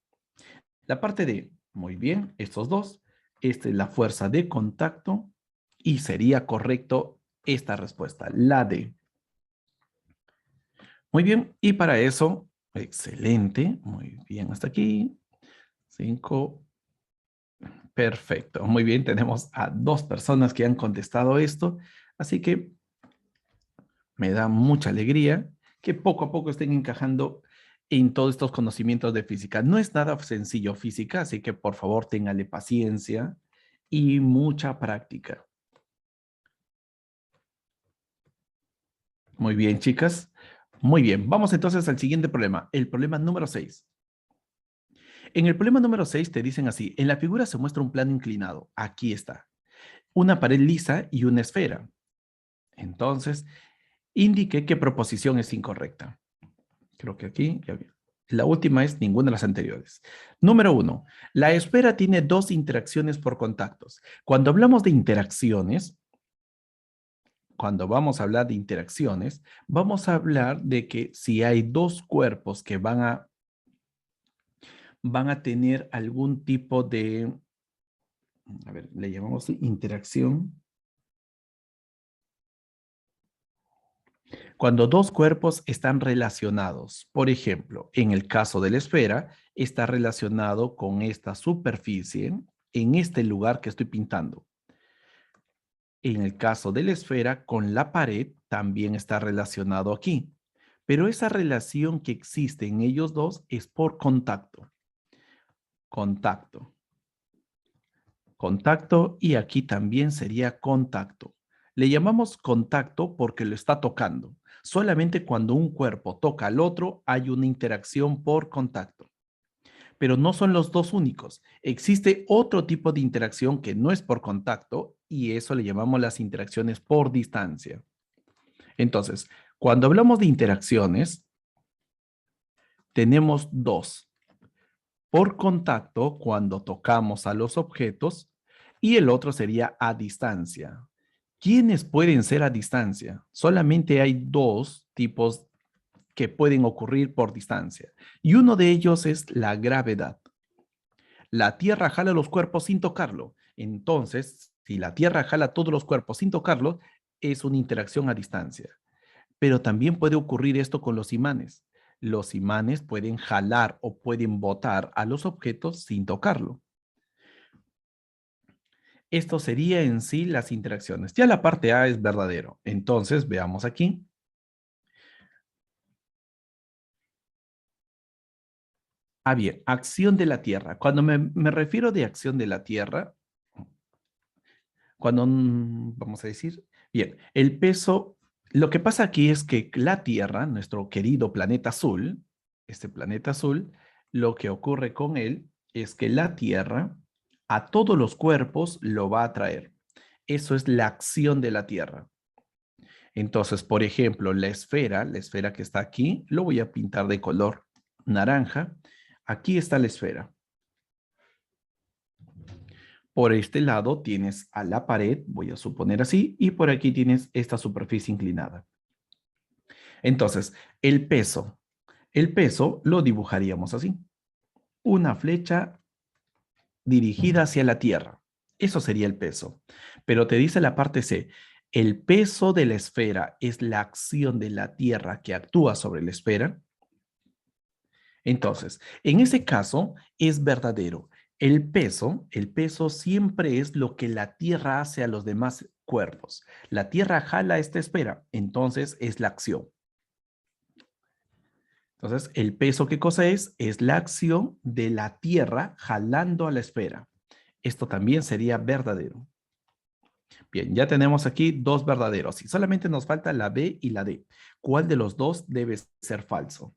La parte D, muy bien, estos dos. Esta es la fuerza de contacto y sería correcto esta respuesta, la D. Muy bien, y para eso, excelente, muy bien, hasta aquí. 5, perfecto, muy bien, tenemos a 2 personas que han contestado esto, así que me da mucha alegría que poco a poco estén encajando en todos estos conocimientos de física. No es nada sencillo física, así que por favor téngale paciencia y mucha práctica. Muy bien, chicas. Muy bien, vamos entonces al siguiente problema, el problema número 6. En el problema número 6 te dicen así, en la figura se muestra un plano inclinado. Aquí está. Una pared lisa y una esfera. Entonces, indique qué proposición es incorrecta. Creo que aquí ya vi. La última es ninguna de las anteriores. Número 1. La esfera tiene dos interacciones por contactos. Cuando hablamos de interacciones, cuando vamos a hablar de interacciones, vamos a hablar de que si hay dos cuerpos que van a tener algún tipo de, a ver, le llamamos interacción. Cuando dos cuerpos están relacionados, por ejemplo, en el caso de la esfera, está relacionado con esta superficie en este lugar que estoy pintando. En el caso de la esfera, con la pared también está relacionado aquí. Pero esa relación que existe en ellos dos es por contacto. Contacto. Contacto y aquí también sería contacto. Le llamamos contacto porque lo está tocando. Solamente cuando un cuerpo toca al otro hay una interacción por contacto. Pero no son los dos únicos. Existe otro tipo de interacción que no es por contacto y eso le llamamos las interacciones por distancia. Entonces, cuando hablamos de interacciones, tenemos dos. Por contacto, cuando tocamos a los objetos, y el otro sería a distancia. ¿Quiénes pueden ser a distancia? Solamente hay dos tipos que pueden ocurrir por distancia. Y uno de ellos es la gravedad. La Tierra jala los cuerpos sin tocarlo. Entonces, si la Tierra jala todos los cuerpos sin tocarlo, es una interacción a distancia. Pero también puede ocurrir esto con los imanes. Los imanes pueden jalar o pueden botar a los objetos sin tocarlo. Esto sería en sí las interacciones. Ya la parte A es verdadero. Entonces, veamos aquí. Ah, bien, acción de la Tierra. Cuando me refiero de acción de la Tierra, cuando, vamos a decir, bien, el peso, lo que pasa aquí es que la Tierra, nuestro querido planeta azul, este planeta azul, lo que ocurre con él es que la Tierra a todos los cuerpos lo va a atraer. Eso es la acción de la Tierra. Entonces, por ejemplo, la esfera que está aquí, lo voy a pintar de color naranja. Aquí está la esfera. Por este lado tienes a la pared, voy a suponer así, y por aquí tienes esta superficie inclinada. Entonces, el peso lo dibujaríamos así. Una flecha dirigida hacia la Tierra. Eso sería el peso. Pero te dice la parte C, el peso de la esfera es la acción de la Tierra que actúa sobre la esfera. Entonces, en ese caso es verdadero. El peso siempre es lo que la Tierra hace a los demás cuerpos. La Tierra jala esta esfera, entonces es la acción. Entonces, el peso, ¿qué cosa es? Es la acción de la Tierra jalando a la esfera. Esto también sería verdadero. Bien, ya tenemos aquí dos verdaderos y solamente nos falta la B y la D. ¿Cuál de los dos debe ser falso?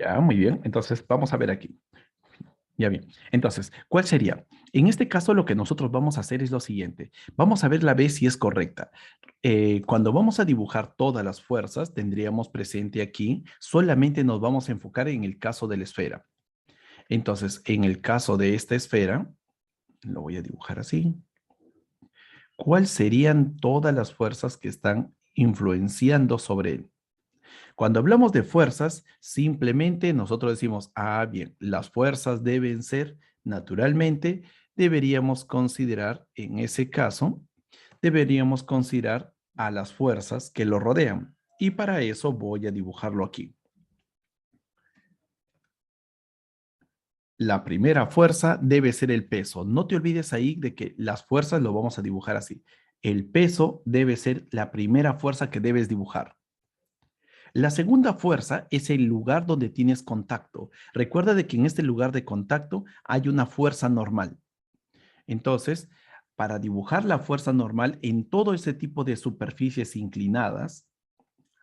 Ya, muy bien. Entonces, vamos a ver aquí. Ya bien. Entonces, ¿cuál sería? En este caso, lo que nosotros vamos a hacer es lo siguiente. Vamos a ver la B si es correcta. Cuando vamos a dibujar todas las fuerzas, tendríamos presente aquí, solamente nos vamos a enfocar en el caso de la esfera. Entonces, en el caso de esta esfera, lo voy a dibujar así. ¿Cuáles serían todas las fuerzas que están influenciando sobre él? Cuando hablamos de fuerzas, simplemente nosotros decimos, ah, bien, las fuerzas deben ser, naturalmente, deberíamos considerar en ese caso, deberíamos considerar a las fuerzas que lo rodean. Y para eso voy a dibujarlo aquí. La primera fuerza debe ser el peso. No te olvides ahí de que las fuerzas lo vamos a dibujar así. El peso debe ser la primera fuerza que debes dibujar. La segunda fuerza es el lugar donde tienes contacto. Recuerda de que en este lugar de contacto hay una fuerza normal. Entonces, para dibujar la fuerza normal en todo ese tipo de superficies inclinadas,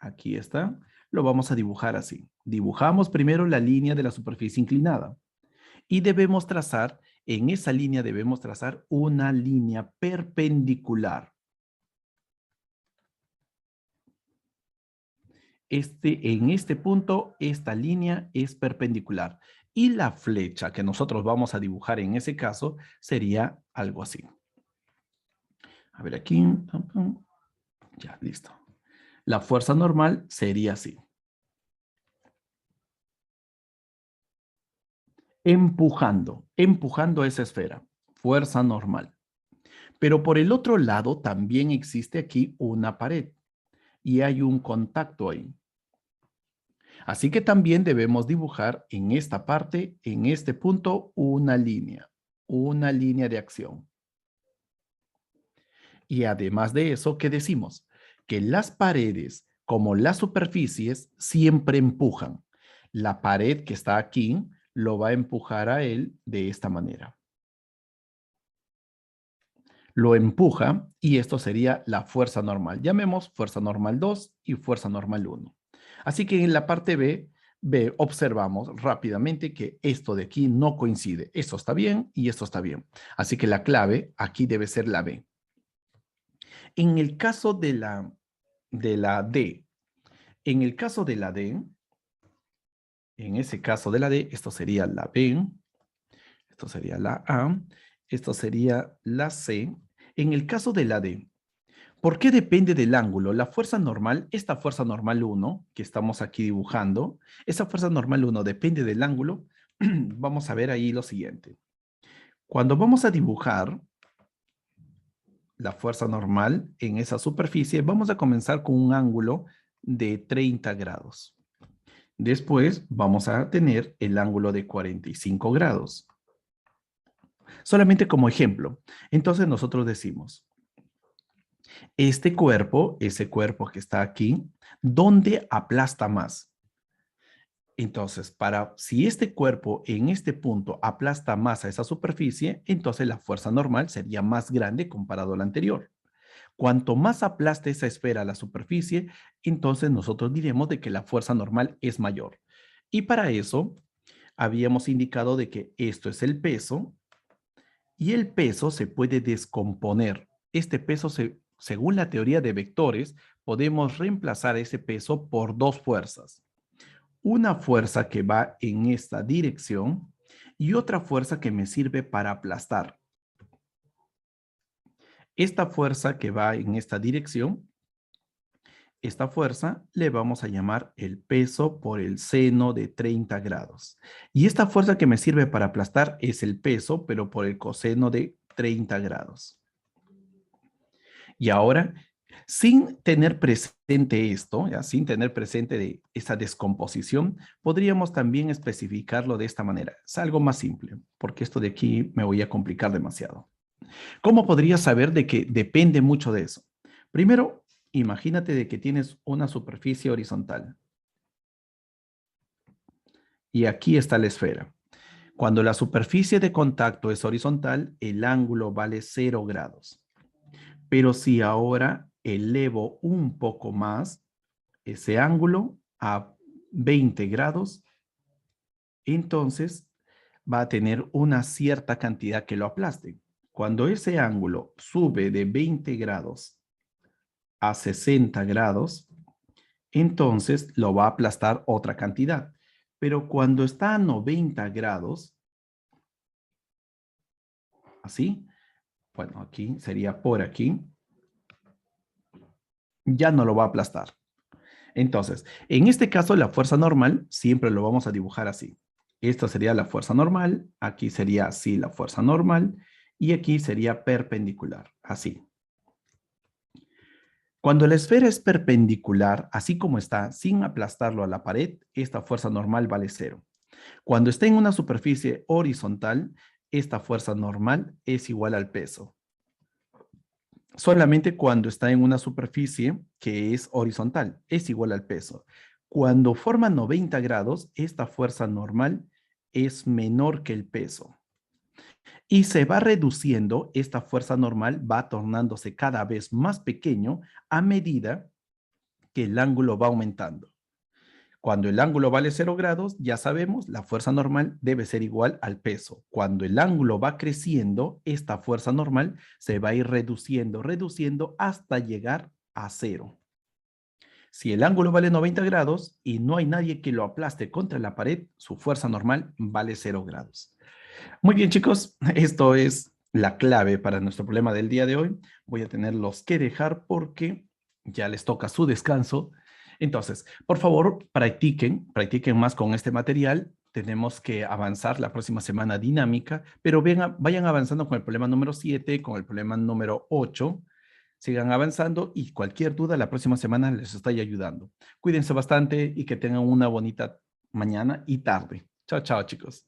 aquí está, lo vamos a dibujar así. Dibujamos primero la línea de la superficie inclinada y debemos trazar, en esa línea debemos trazar una línea perpendicular. En este punto, esta línea es perpendicular. Y la flecha que nosotros vamos a dibujar en ese caso sería algo así. A ver aquí. Ya, listo. La fuerza normal sería así. Empujando esa esfera. Fuerza normal. Pero por el otro lado también existe aquí una pared y hay un contacto ahí. Así que también debemos dibujar en esta parte, en este punto, una línea de acción. Y además de eso, ¿qué decimos? Que las paredes, como las superficies, siempre empujan. La pared que está aquí lo va a empujar a él de esta manera. Lo empuja y esto sería la fuerza normal. Llamemos fuerza normal 2 y fuerza normal 1. Así que en la parte B observamos rápidamente que esto de aquí no coincide. Esto está bien y esto está bien. Así que la clave aquí debe ser la B. En el caso de la D, en el caso de la D, en ese caso de la D, esto sería la B, esto sería la A, esto sería la C. En el caso de la D, ¿por qué depende del ángulo? La fuerza normal, esta fuerza normal 1 que estamos aquí dibujando, esa fuerza normal 1 depende del ángulo. Vamos a ver ahí lo siguiente. Cuando vamos a dibujar la fuerza normal en esa superficie, vamos a comenzar con un ángulo de 30 grados. Después vamos a tener el ángulo de 45 grados. Solamente como ejemplo. Entonces nosotros decimos, este cuerpo, ese cuerpo que está aquí, ¿dónde aplasta más? Entonces, si este cuerpo en este punto aplasta más a esa superficie, entonces la fuerza normal sería más grande comparado a la anterior. Cuanto más aplaste esa esfera a la superficie, entonces nosotros diremos de que la fuerza normal es mayor. Y para eso, habíamos indicado de que esto es el peso y el peso se puede descomponer. Este peso, según la teoría de vectores, podemos reemplazar ese peso por dos fuerzas. Una fuerza que va en esta dirección y otra fuerza que me sirve para aplastar. Esta fuerza que va en esta dirección, esta fuerza le vamos a llamar el peso por el seno de 30 grados. Y esta fuerza que me sirve para aplastar es el peso, pero por el coseno de 30 grados. Y ahora, sin tener presente esto, ¿ya? Sin tener presente de esta descomposición, podríamos también especificarlo de esta manera. Es algo más simple, porque esto de aquí me voy a complicar demasiado. ¿Cómo podrías saber de que depende mucho de eso? Primero, imagínate de que tienes una superficie horizontal. Y aquí está la esfera. Cuando la superficie de contacto es horizontal, el ángulo vale 0 grados. Pero si ahora elevo un poco más ese ángulo a 20 grados, entonces va a tener una cierta cantidad que lo aplaste. Cuando ese ángulo sube de 20 grados a 60 grados, entonces lo va a aplastar otra cantidad. Pero cuando está a 90 grados, así, bueno, aquí sería por aquí, ya no lo va a aplastar. Entonces, en este caso, la fuerza normal siempre lo vamos a dibujar así. Esta sería la fuerza normal, aquí sería así la fuerza normal y aquí sería perpendicular, así. Cuando la esfera es perpendicular, así como está, sin aplastarlo a la pared, esta fuerza normal vale cero. Cuando está en una superficie horizontal, esta fuerza normal es igual al peso. Solamente cuando está en una superficie que es horizontal, es igual al peso. Cuando forma 90 grados, esta fuerza normal es menor que el peso. Y se va reduciendo, esta fuerza normal va tornándose cada vez más pequeño a medida que el ángulo va aumentando. Cuando el ángulo vale 0 grados, ya sabemos, la fuerza normal debe ser igual al peso. Cuando el ángulo va creciendo, esta fuerza normal se va a ir reduciendo, reduciendo hasta llegar a 0. Si el ángulo vale 90 grados y no hay nadie que lo aplaste contra la pared, su fuerza normal vale 0 grados. Muy bien, chicos, esto es la clave para nuestro problema del día de hoy. Voy a tenerlos que dejar porque ya les toca su descanso. Entonces, por favor, practiquen más con este material. Tenemos que avanzar la próxima semana dinámica, pero vayan avanzando con el problema número 7, con el problema número 8. Sigan avanzando y cualquier duda la próxima semana les estoy ayudando. Cuídense bastante y que tengan una bonita mañana y tarde. Chao, chao, chicos.